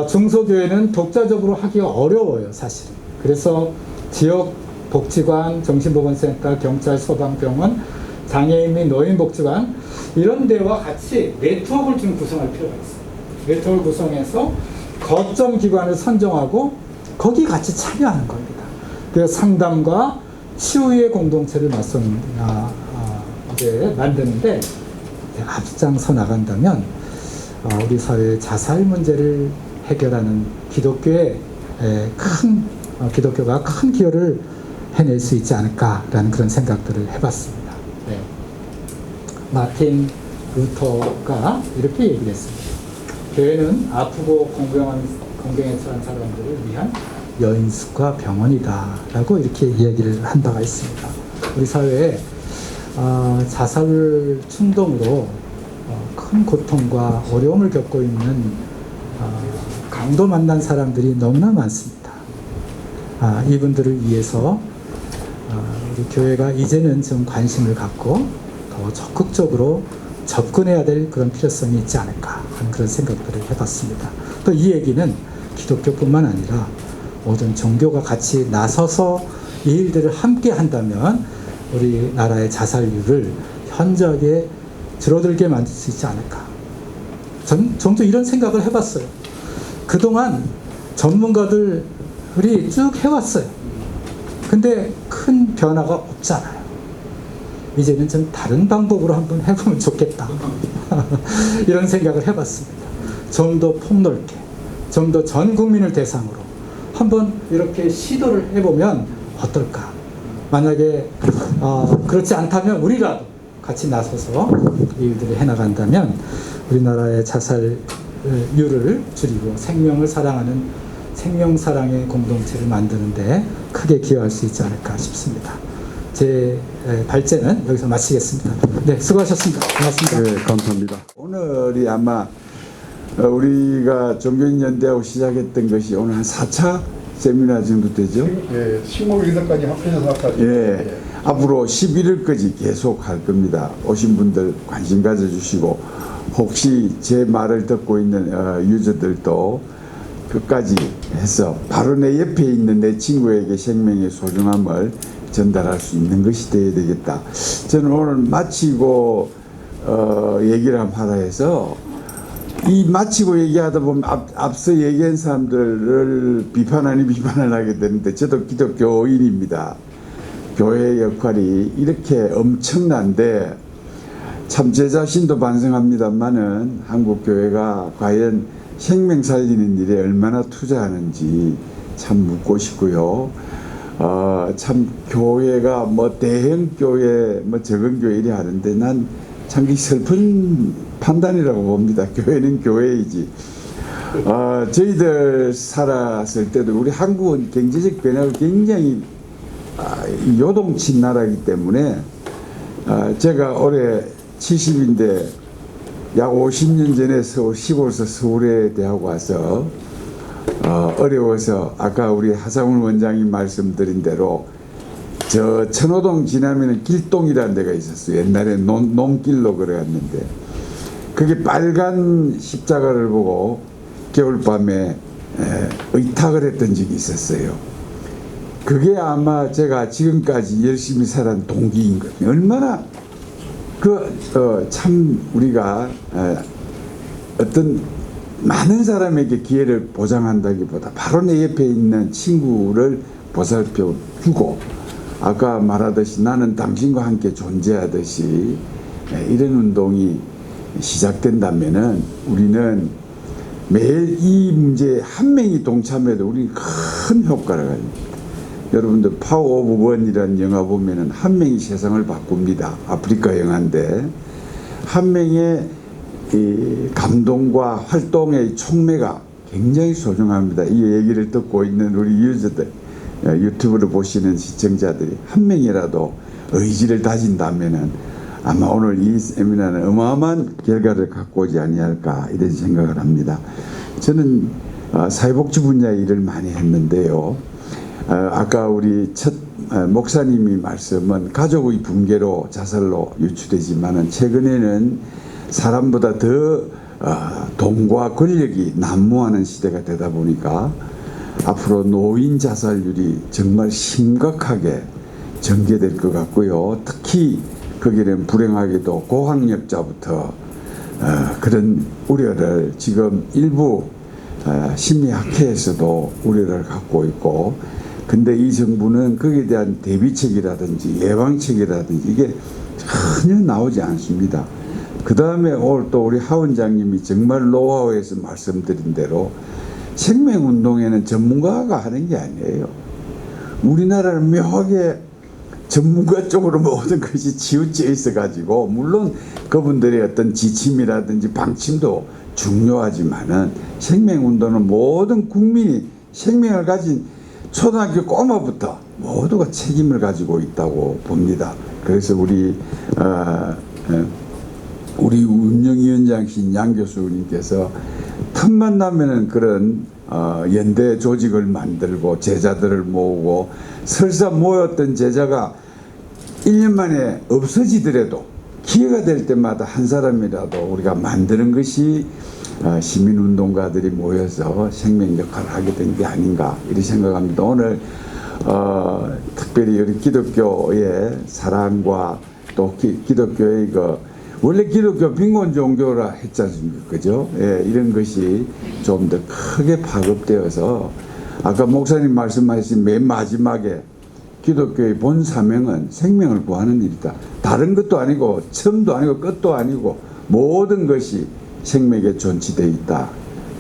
중소교회는 독자적으로 하기가 어려워요, 사실은. 그래서 지역 복지관, 정신보건센터, 경찰, 소방병원, 장애인 및 노인복지관 이런 데와 같이 네트워크를 좀 구성할 필요가 있어요. 네트워크를 구성해서 거점 기관을 선정하고 거기 같이 참여하는 겁니다. 그래서 상담과 치유의 공동체를 이제 만드는데 앞장서 나간다면 우리 사회의 자살 문제를 해결하는 기독교가 큰 기여를 해낼 수 있지 않을까라는 그런 생각들을 해봤습니다. 네. 마틴 루터가 이렇게 얘기를 했습니다. 교회는 아프고 공경에 처한 사람들을 위한 여인숙과 병원이다 라고 이렇게 이야기를 한 바가 있습니다. 우리 사회에 자살 충동으로 큰 고통과 어려움을 겪고 있는 강도 만난 사람들이 너무나 많습니다. 이분들을 위해서 우리 교회가 이제는 좀 관심을 갖고 더 적극적으로 접근해야 될 그런 필요성이 있지 않을까 하는 그런 생각들을 해봤습니다. 또 이 얘기는 기독교뿐만 아니라 모든 종교가 같이 나서서 이 일들을 함께 한다면 우리나라의 자살률을 현저하게 줄어들게 만들 수 있지 않을까. 종종 이런 생각을 해봤어요. 그동안 전문가들이 쭉 해왔어요. 근데 큰 변화가 없잖아요. 이제는 좀 다른 방법으로 한번 해보면 좋겠다. 이런 생각을 해봤습니다. 좀 더 폭넓게, 좀 더 전 국민을 대상으로 한번 이렇게 시도를 해보면 어떨까. 만약에 그렇지 않다면 우리라도 같이 나서서 일들을 해나간다면 우리나라의 자살률을 줄이고 생명을 사랑하는 생명사랑의 공동체를 만드는데 크게 기여할 수 있지 않을까 싶습니다. 제 발제는 여기서 마치겠습니다. 네, 수고하셨습니다. 고맙습니다. 네, 감사합니다. 오늘이 아마 우리가 종교인연대하고 시작했던 것이 오늘 한 4차 세미나 정도 되죠? 예, 15일까지 합해서 할까지. 예, 앞으로 11일까지 계속 할 겁니다. 오신 분들 관심 가져주시고 혹시 제 말을 듣고 있는 유저들도 끝까지 해서 바로 내 옆에 있는 내 친구에게 생명의 소중함을 전달할 수 있는 것이 되어야 되겠다. 저는 오늘 마치고 얘기를 한번 하라 해서 이 마치고 얘기하다 보면 앞서 얘기한 사람들을 비판 아닌 비판을 하게 되는데 저도 기독교인입니다. 교회의 역할이 이렇게 엄청난데 참 제 자신도 반성합니다만은 한국 교회가 과연 생명 살리는 일에 얼마나 투자하는지 참 묻고 싶고요. 참 교회가 뭐 대형 교회 뭐 적은 교회 이래 하는데 난 참 슬픈 판단이라고 봅니다. 교회는 교회이지. 저희들 살았을 때도 우리 한국은 경제적 변화가 굉장히 요동친 나라이기 때문에 제가 올해 70인데 약 50년 전에 시골에서 서울에 대학 와서 어려워서 아까 우리 하상훈 원장님 말씀드린 대로 저 천호동 지나면은 길동이라는 데가 있었어요. 옛날에 논길로 걸어갔는데 그게 빨간 십자가를 보고 겨울밤에 의탁을 했던 적이 있었어요. 그게 아마 제가 지금까지 열심히 살아온 동기인 거예요. 얼마나 참 우리가 어떤 많은 사람에게 기회를 보장한다기보다 바로 내 옆에 있는 친구를 보살펴 주고 아까 말하듯이 나는 당신과 함께 존재하듯이 이런 운동이 시작된다면은 우리는 매일 이 문제에 한 명이 동참해도 우리는 큰 효과를 가집니다. 여러분들 파워 오브 원이라는 영화 보면은 한 명이 세상을 바꿉니다. 아프리카 영화인데 한 명의 이 감동과 활동의 촉매가 굉장히 소중합니다. 이 얘기를 듣고 있는 우리 유저들, 유튜브를 보시는 시청자들이 한 명이라도 의지를 다진다면은 아마 오늘 이 세미나는 어마어마한 결과를 갖고 오지 아니할까 이런 생각을 합니다. 저는 사회복지 분야의 일을 많이 했는데요. 아까 우리 첫 목사님이 말씀은 가족의 붕괴로 자살로 유추되지만은 최근에는 사람보다 더 돈과 권력이 난무하는 시대가 되다 보니까 앞으로 노인 자살률이 정말 심각하게 전개될 것 같고요. 특히 거기는 불행하게도 고학력자부터 그런 우려를 지금 일부 심리학회에서도 우려를 갖고 있고 근데 이 정부는 거기에 대한 대비책이라든지 예방책이라든지 이게 전혀 나오지 않습니다. 그 다음에 오늘 또 우리 하 원장님이 정말 노하우에서 말씀드린 대로 생명운동에는 전문가가 하는 게 아니에요. 우리나라는 묘하게 전문가 쪽으로 모든 것이 치우쳐 있어 가지고 물론 그분들의 어떤 지침이라든지 방침도 중요하지만은 생명운동은 모든 국민이 생명을 가진 초등학교 꼬마부터 모두가 책임을 가지고 있다고 봅니다. 그래서 우리 운영위원장이신 양 교수님께서 틈만 나면은 그런 연대 조직을 만들고 제자들을 모으고 설사 모였던 제자가 1년 만에 없어지더라도 기회가 될 때마다 한 사람이라도 우리가 만드는 것이 시민운동가들이 모여서 생명 역할을 하게 된 게 아닌가 이렇게 생각합니다. 오늘 특별히 우리 기독교의 사랑과 또 기독교의 원래 기독교 빈곤 종교라 했지 않습니까? 그죠? 예, 이런 것이 좀 더 크게 파급되어서 아까 목사님 말씀하신 맨 마지막에 기독교의 본 사명은 생명을 구하는 일이다. 다른 것도 아니고 처음도 아니고 끝도 아니고 모든 것이 생명에 존치되어 있다.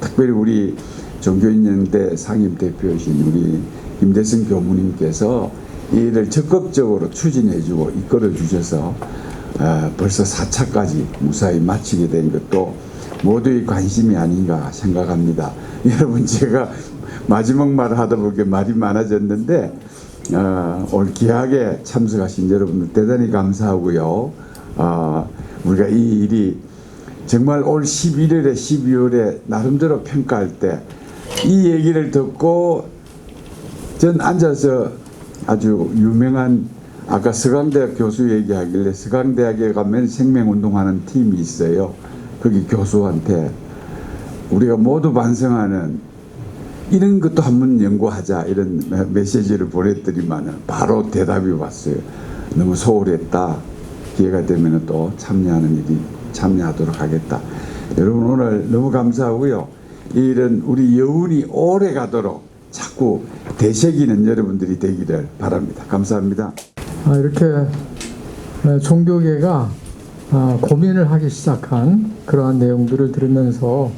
특별히 우리 종교인연대 상임대표이신 우리 김대성 교무님께서 이 일을 적극적으로 추진해주고 이끌어주셔서 벌써 4차까지 무사히 마치게 된 것도 모두의 관심이 아닌가 생각합니다. 여러분 제가 마지막 말을 하다 보니까 말이 많아졌는데 오늘 귀하게 참석하신 여러분들 대단히 감사하고요. 우리가 이 일이 정말 올 11월에 12월에 나름대로 평가할 때 이 얘기를 듣고 전 앉아서 아주 유명한 아까 서강대학 교수 얘기하길래 서강대학에 가면 생명운동하는 팀이 있어요. 거기 교수한테 우리가 모두 반성하는 이런 것도 한번 연구하자 이런 메시지를 보냈더니만 바로 대답이 왔어요. 너무 소홀했다. 기회가 되면 또 참여하도록 하겠다. 여러분 오늘 너무 감사하고요. 이 일은 우리 여운이 오래 가도록 자꾸 되새기는 여러분들이 되기를 바랍니다. 감사합니다. 이렇게 종교계가 고민을 하기 시작한 그러한 내용들을 들으면서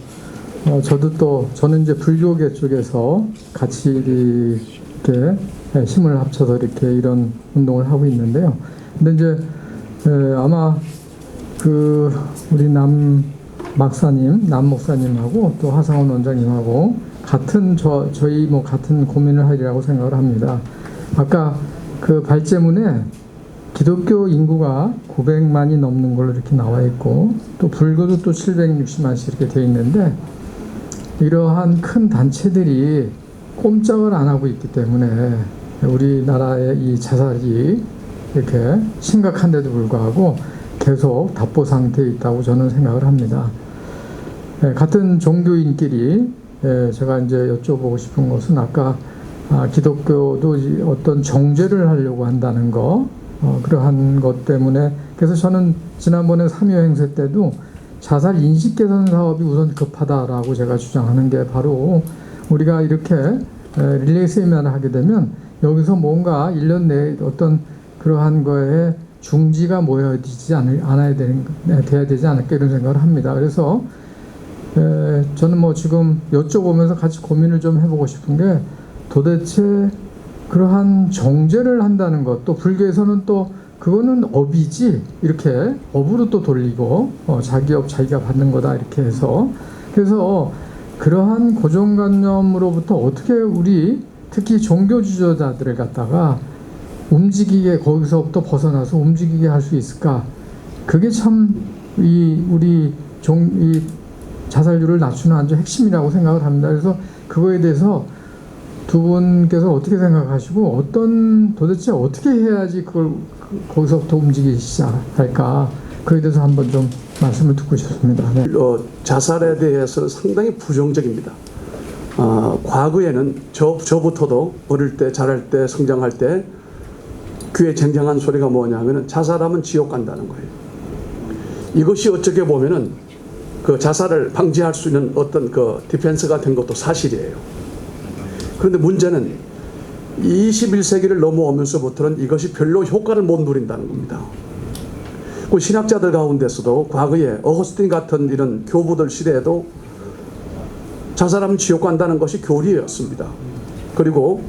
저는 이제 불교계 쪽에서 같이 이렇게 힘을 합쳐서 이렇게 이런 운동을 하고 있는데요. 근데 이제 아마 우리 막사님, 남 목사님하고 또 하상원 원장님하고 같은 저희 뭐 같은 고민을 하리라고 생각을 합니다. 아까 그 발제문에 기독교 인구가 900만이 넘는 걸로 이렇게 나와 있고 또 불교도 또 760만씩 이렇게 돼 있는데 이러한 큰 단체들이 꼼짝을 안 하고 있기 때문에 우리나라의 이 자살이 이렇게 심각한데도 불구하고 계속 답보 상태에 있다고 저는 생각을 합니다. 같은 종교인끼리 제가 이제 여쭤보고 싶은 것은 아까 기독교도 어떤 정죄를 하려고 한다는 거 그러한 것 때문에 그래서 저는 지난번에 3.15 행사 때도 자살 인식 개선 사업이 우선 급하다라고 제가 주장하는 게 바로 우리가 이렇게 릴레이 세미나를 하게 되면 여기서 뭔가 1년 내에 어떤 그러한 거에 중지가 모여지지 돼야 되지 않을까 이런 생각을 합니다. 그래서 저는 뭐 지금 여쭤보면서 같이 고민을 좀 해보고 싶은 게 도대체 그러한 정죄를 한다는 것, 또 불교에서는 또 그거는 업이지 이렇게 업으로 또 돌리고 자기 업 자기가 받는 거다 이렇게 해서 그래서 그러한 고정관념으로부터 어떻게 우리 특히 종교 지도자들을 갖다가 움직이게 거기서부터 벗어나서 움직이게 할 수 있을까? 그게 참 우리 이 자살률을 낮추는 아주 핵심이라고 생각을 합니다. 그래서 그거에 대해서 두 분께서 어떻게 생각하시고 도대체 어떻게 해야지 그걸 거기서부터 움직이기 시작할까? 그에 대해서 한번 좀 말씀을 듣고 싶습니다. 네. 자살에 대해서는 상당히 부정적입니다. 과거에는 저부터도 어릴 때, 자랄 때, 성장할 때 귀에 쟁쟁한 소리가 뭐냐면은 자살하면 지옥 간다는 거예요. 이것이 어떻게 보면은 그 자살을 방지할 수 있는 어떤 그 디펜스가 된 것도 사실이에요. 그런데 문제는 21세기를 넘어오면서부터는 이것이 별로 효과를 못 누린다는 겁니다. 그 신학자들 가운데서도 과거에 어거스틴 같은 이런 교부들 시대에도 자살하면 지옥 간다는 것이 교리였습니다. 그리고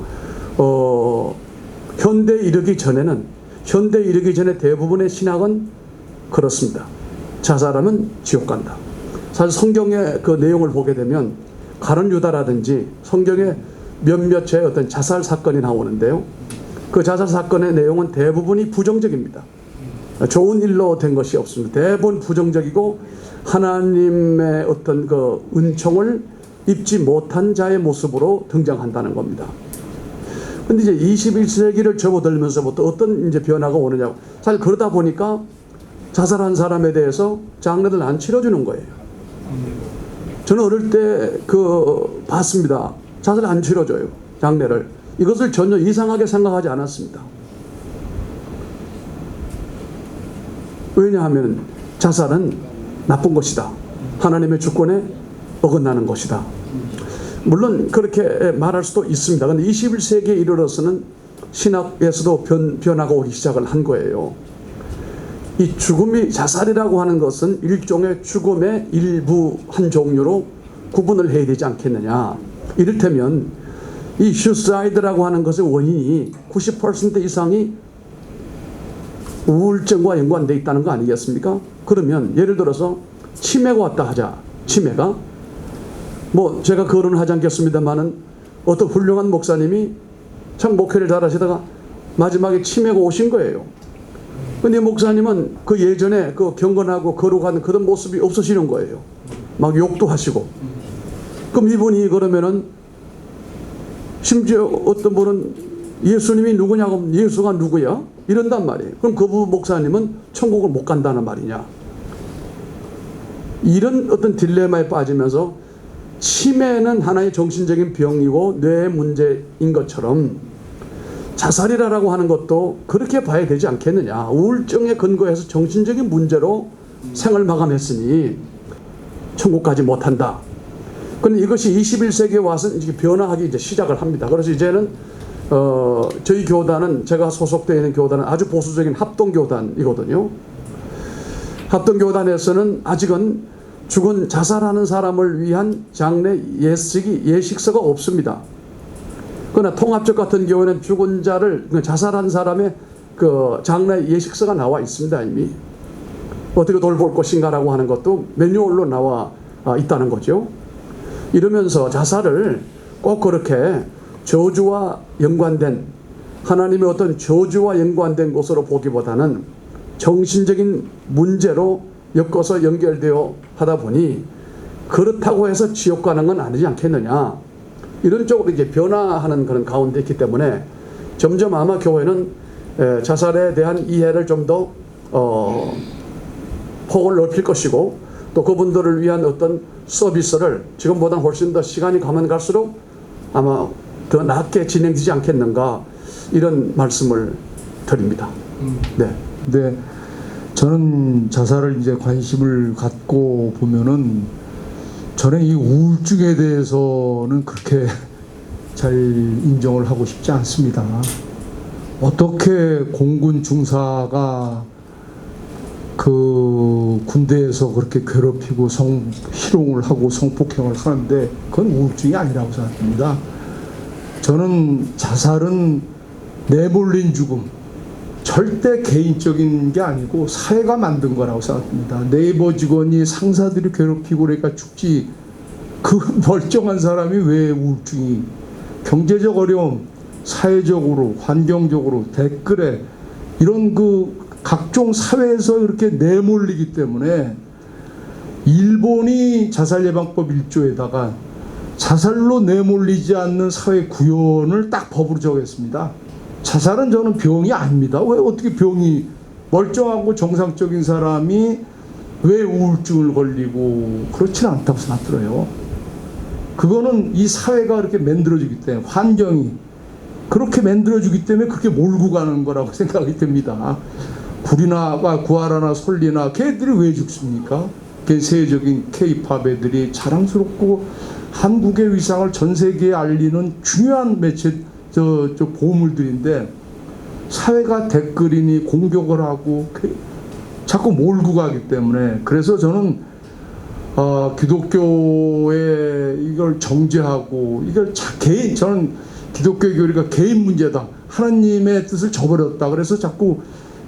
현대에 이르기 전에 대부분의 신학은 그렇습니다. 자살하면 지옥 간다. 사실 성경의 그 내용을 보게 되면 가룟 유다라든지 성경에 몇몇의 어떤 자살 사건이 나오는데요. 그 자살 사건의 내용은 대부분이 부정적입니다. 좋은 일로 된 것이 없습니다. 대부분 부정적이고 하나님의 어떤 그 은총을 입지 못한 자의 모습으로 등장한다는 겁니다. 근데 이제 21세기를 접어들면서부터 어떤 이제 변화가 오느냐고. 사실 그러다 보니까 자살한 사람에 대해서 장례를 안 치러주는 거예요. 저는 어릴 때 봤습니다. 자살 안 치러줘요. 장례를. 이것을 전혀 이상하게 생각하지 않았습니다. 왜냐하면 자살은 나쁜 것이다. 하나님의 주권에 어긋나는 것이다. 물론 그렇게 말할 수도 있습니다. 그런데 21세기에 이르러서는 신학에서도 변화가 오기 시작을 한 거예요. 이 죽음이 자살이라고 하는 것은 일종의 죽음의 일부 한 종류로 구분을 해야 되지 않겠느냐. 이를테면 이 슈사이드라고 하는 것의 원인이 90% 이상이 우울증과 연관되어 있다는 거 아니겠습니까? 그러면 예를 들어서 치매가 왔다 하자. 치매가 뭐 제가 거론을 하지 않겠습니다만은 어떤 훌륭한 목사님이 참 목회를 잘하시다가 마지막에 치매가 오신 거예요. 근데 목사님은 그 예전에 그 경건하고 거룩한 그런 모습이 없으시는 거예요. 막 욕도 하시고. 그럼 이분이 그러면은 심지어 어떤 분은 예수님이 누구냐고 예수가 누구야? 이런단 말이에요. 그럼 그 목사님은 천국을 못 간다는 말이냐? 이런 어떤 딜레마에 빠지면서 치매는 하나의 정신적인 병이고 뇌의 문제인 것처럼 자살이라고 하는 것도 그렇게 봐야 되지 않겠느냐. 우울증에 근거해서 정신적인 문제로 생을 마감했으니 천국 가지 못한다. 그런데 이것이 21세기에 와서 이제 변화하기 이제 시작을 합니다. 그래서 이제는 저희 교단은 제가 소속되어 있는 교단은 아주 보수적인 합동교단이거든요. 합동교단에서는 아직은 죽은 자살하는 사람을 위한 장례 예식서가 없습니다. 그러나 통합적 같은 경우에는 죽은 자를 자살한 사람의 그 장례 예식서가 나와 있습니다. 이미 어떻게 돌볼 것인가라고 하는 것도 매뉴얼로 나와 있다는 거죠. 이러면서 자살을 꼭 그렇게 저주와 연관된, 하나님의 어떤 저주와 연관된 것으로 보기보다는 정신적인 문제로 엮어서 연결되어 하다 보니 그렇다고 해서 지옥 가는 건 아니지 않겠느냐, 이런 쪽으로 이제 변화하는 그런 가운데 있기 때문에 점점 아마 교회는 자살에 대한 이해를 좀 더 폭을 넓힐 것이고, 또 그분들을 위한 어떤 서비스를 지금보다 훨씬 더 시간이 가면 갈수록 아마 더 낮게 진행되지 않겠는가, 이런 말씀을 드립니다. 네. 근데 저는 자살을 이제 관심을 갖고 보면은 저는 이 우울증에 대해서는 그렇게 잘 인정을 하고 싶지 않습니다. 어떻게 공군 중사가 그 군대에서 그렇게 괴롭히고 희롱을 하고 성폭행을 하는데 그건 우울증이 아니라고 생각합니다. 저는 자살은 내몰린 죽음, 절대 개인적인 게 아니고 사회가 만든 거라고 생각합니다. 네이버 직원이 상사들이 괴롭히고 그러니까 죽지, 그 멀쩡한 사람이 왜 우울증이, 경제적 어려움, 사회적으로, 환경적으로, 댓글에 이런 그 각종 사회에서 이렇게 내몰리기 때문에 일본이 자살예방법 1조에다가 자살로 내몰리지 않는 사회 구현을 딱 법으로 정했습니다. 자살은 저는 병이 아닙니다. 왜 어떻게 병이, 멀쩡하고 정상적인 사람이 왜 우울증을 걸리고, 그렇지는 않다고 생각들어요. 그거는 이 사회가 그렇게 만들어주기 때문에, 환경이 그렇게 만들어주기 때문에 그렇게 몰고 가는 거라고 생각이 듭니다. 구하라나 솔리나 걔들이 왜 죽습니까? 그 세계적인 K-팝 애들이 자랑스럽고 한국의 위상을 전 세계에 알리는 중요한 매체, 보물들인데 사회가 댓글이니 공격을 하고 자꾸 몰고 가기 때문에, 그래서 저는 기독교에 이걸 정죄하고 이걸 저는 기독교 교리가 개인 문제다, 하나님의 뜻을 저버렸다, 그래서 자꾸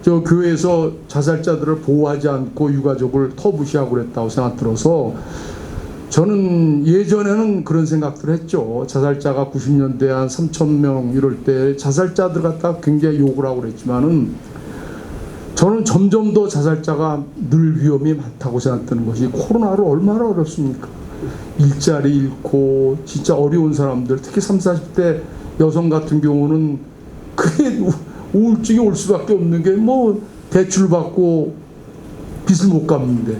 교회에서 자살자들을 보호하지 않고 유가족을 터부시하고 그랬다고 생각 들어서, 저는 예전에는 그런 생각들을 했죠. 자살자가 90년대에 한 3,000명 이럴 때 자살자들 갖다 굉장히 욕을 하고 그랬지만은, 저는 점점 더 자살자가 늘 위험이 많다고 생각되는 것이, 코로나로 얼마나 어렵습니까? 일자리 잃고 진짜 어려운 사람들, 특히 30, 40대 여성 같은 경우는 그게 우울증이 올 수밖에 없는 게, 뭐 대출 받고 빚을 못 갚는데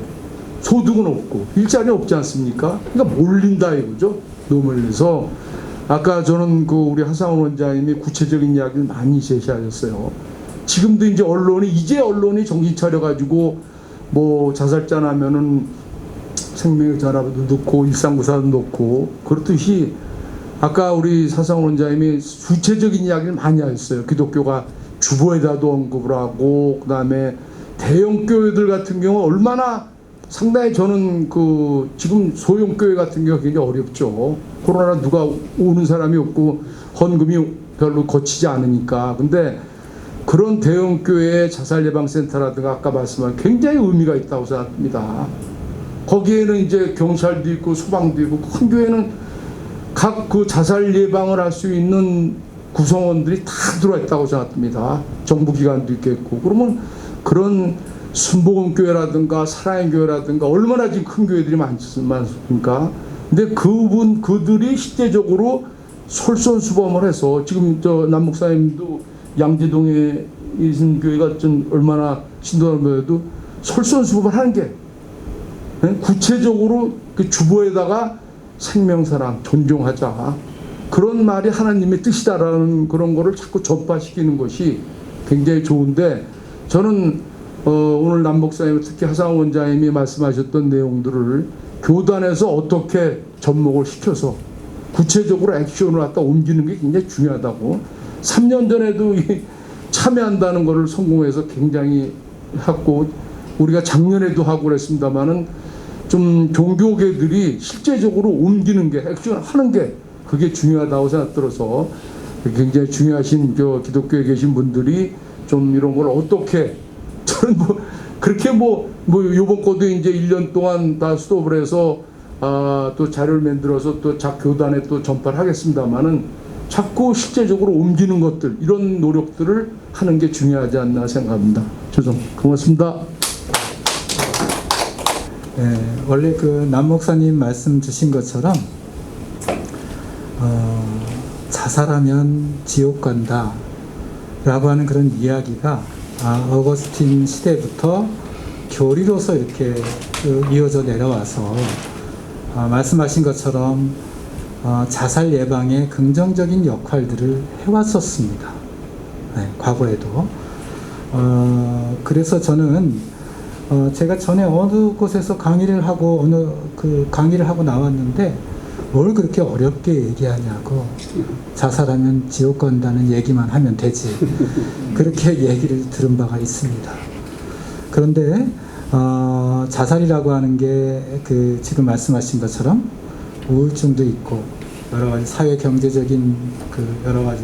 소득은 없고 일자리 없지 않습니까? 그러니까 몰린다 이거죠. 노멀려서 아까 저는 그 우리 하상훈 원장님이 구체적인 이야기를 많이 제시하셨어요. 지금도 이제 언론이 정신 차려가지고 뭐 자살자 나면은 생명의 전화도 넣고 1394도 넣고, 그렇듯이 아까 우리 하상훈 원장님이 구체적인 이야기를 많이 하셨어요. 기독교가 주보에다도 언급을 하고, 그 다음에 대형 교회들 같은 경우 얼마나 상당히, 저는 그 지금 소형 교회 같은 경우가 굉장히 어렵죠. 코로나 누가 오는 사람이 없고 헌금이 별로 거치지 않으니까. 근데 그런 대형 교회의 자살예방센터라든가 아까 말씀한 굉장히 의미가 있다고 생각합니다. 거기에는 이제 경찰도 있고 소방도 있고, 큰 교회는 각 그 자살 예방을 할 수 있는 구성원들이 다 들어와 있다고 생각합니다. 정부기관도 있겠고. 그러면 그런 순복음교회라든가 사랑의 교회라든가 얼마나 지금 큰 교회들이 많습니까? 근데 그들이 실제적으로 솔선수범을 해서, 지금 남 목사님도 양재동에 있는 교회가 좀 얼마나 신도하면도 솔선수범을 하는 게, 구체적으로 그 주보에다가 생명사랑 존중하자, 그런 말이 하나님의 뜻이다라는 그런 거를 자꾸 전파시키는 것이 굉장히 좋은데, 저는 오늘 남 목사님, 특히 하상훈 원장님이 말씀하셨던 내용들을 교단에서 어떻게 접목을 시켜서 구체적으로 액션을 갖다 옮기는 게 굉장히 중요하다고. 3년 전에도 참여한다는 것을 성공해서 굉장히 했고, 우리가 작년에도 하고 그랬습니다만은 좀 종교계들이 실제적으로 옮기는 게, 액션하는 게 그게 중요하다고 생각 들어서, 굉장히 중요하신 기독교에 계신 분들이 좀 이런 걸 어떻게, 저는 뭐 그렇게 뭐 요번 거도 이제 1년 동안 다 스톱을 해서 또 자료를 만들어서 또 교단에 또 전파를 하겠습니다만은 자꾸 실제적으로 옮기는 것들 이런 노력들을 하는 게 중요하지 않나 생각합니다. 고맙습니다. 원래 그 남 목사님 말씀 주신 것처럼 자살하면 지옥 간다 라고 하는 그런 이야기가 어거스틴 시대부터 교리로서 이렇게 이어져 내려와서 말씀하신 것처럼 자살 예방에 긍정적인 역할들을 해왔었습니다. 과거에도. 그래서 저는 제가 전에 어느 곳에서 강의를 하고 강의를 하고 나왔는데 뭘 그렇게 어렵게 얘기하냐고, 자살하면 지옥 간다는 얘기만 하면 되지, 그렇게 얘기를 들은 바가 있습니다. 그런데 자살이라고 하는 게 지금 말씀하신 것처럼 우울증도 있고 여러 가지 사회 경제적인 여러 가지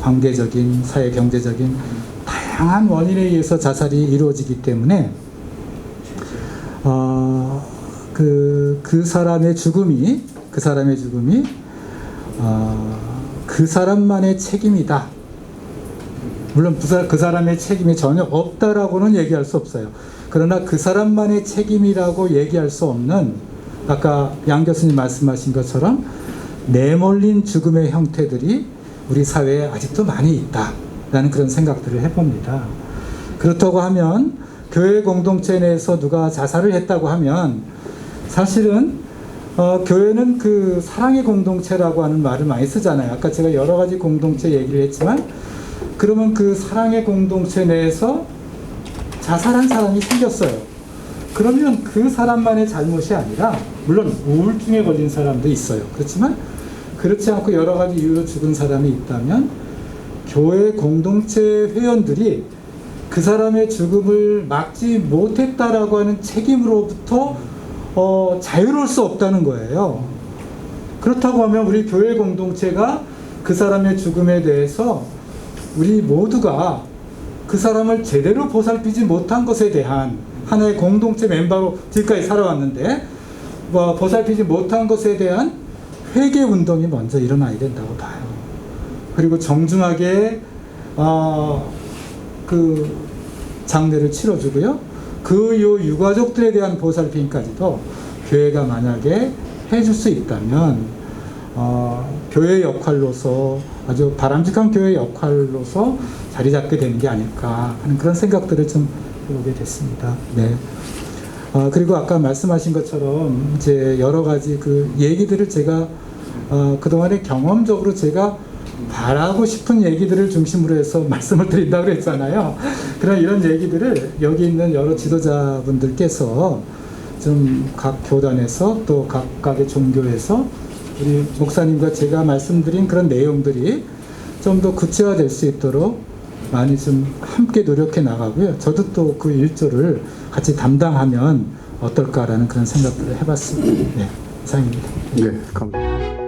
관계적인 사회 경제적인 다양한 원인에 의해서 자살이 이루어지기 때문에 그 사람의 죽음이 그 사람만의 책임이다. 물론 그 사람의 책임이 전혀 없다라고는 얘기할 수 없어요. 그러나 그 사람만의 책임이라고 얘기할 수 없는, 아까 양 교수님 말씀하신 것처럼 내몰린 죽음의 형태들이 우리 사회에 아직도 많이 있다라는 그런 생각들을 해봅니다. 그렇다고 하면 교회 공동체 내에서 누가 자살을 했다고 하면 사실은 교회는 그 사랑의 공동체라고 하는 말을 많이 쓰잖아요. 아까 제가 여러 가지 공동체 얘기를 했지만, 그러면 그 사랑의 공동체 내에서 자살한 사람이 생겼어요. 그러면 그 사람만의 잘못이 아니라, 물론 우울증에 걸린 사람도 있어요. 그렇지만 그렇지 않고 여러 가지 이유로 죽은 사람이 있다면 교회 공동체 회원들이 그 사람의 죽음을 막지 못했다라고 하는 책임으로부터 자유로울 수 없다는 거예요. 그렇다고 하면 우리 교회 공동체가 그 사람의 죽음에 대해서 우리 모두가 그 사람을 제대로 보살피지 못한 것에 대한 하나의 공동체 멤버로 지금까지 살아왔는데 보살피지 못한 것에 대한 회개 운동이 먼저 일어나야 된다고 봐요. 그리고 정중하게 그 장례를 치러주고요. 그 이후 유가족들에 대한 보살핌까지도 교회가 만약에 해줄 수 있다면 교회의 역할로서, 아주 바람직한 교회의 역할로서 자리 잡게 되는 게 아닐까 하는 그런 생각들을 좀 해보게 됐습니다. 네. 그리고 아까 말씀하신 것처럼 이제 여러 가지 그 얘기들을 제가 그동안에 경험적으로 제가 바라고 싶은 얘기들을 중심으로 해서 말씀을 드린다고 그랬잖아요. 그런 이런 얘기들을 여기 있는 여러 지도자분들께서 좀 각 교단에서 또 각각의 종교에서 우리 목사님과 제가 말씀드린 그런 내용들이 좀 더 구체화될 수 있도록 많이 좀 함께 노력해 나가고요. 저도 또 그 일조를 같이 담당하면 어떨까라는 그런 생각들을 해봤습니다. 네, 이상입니다. 네, 감사합니다.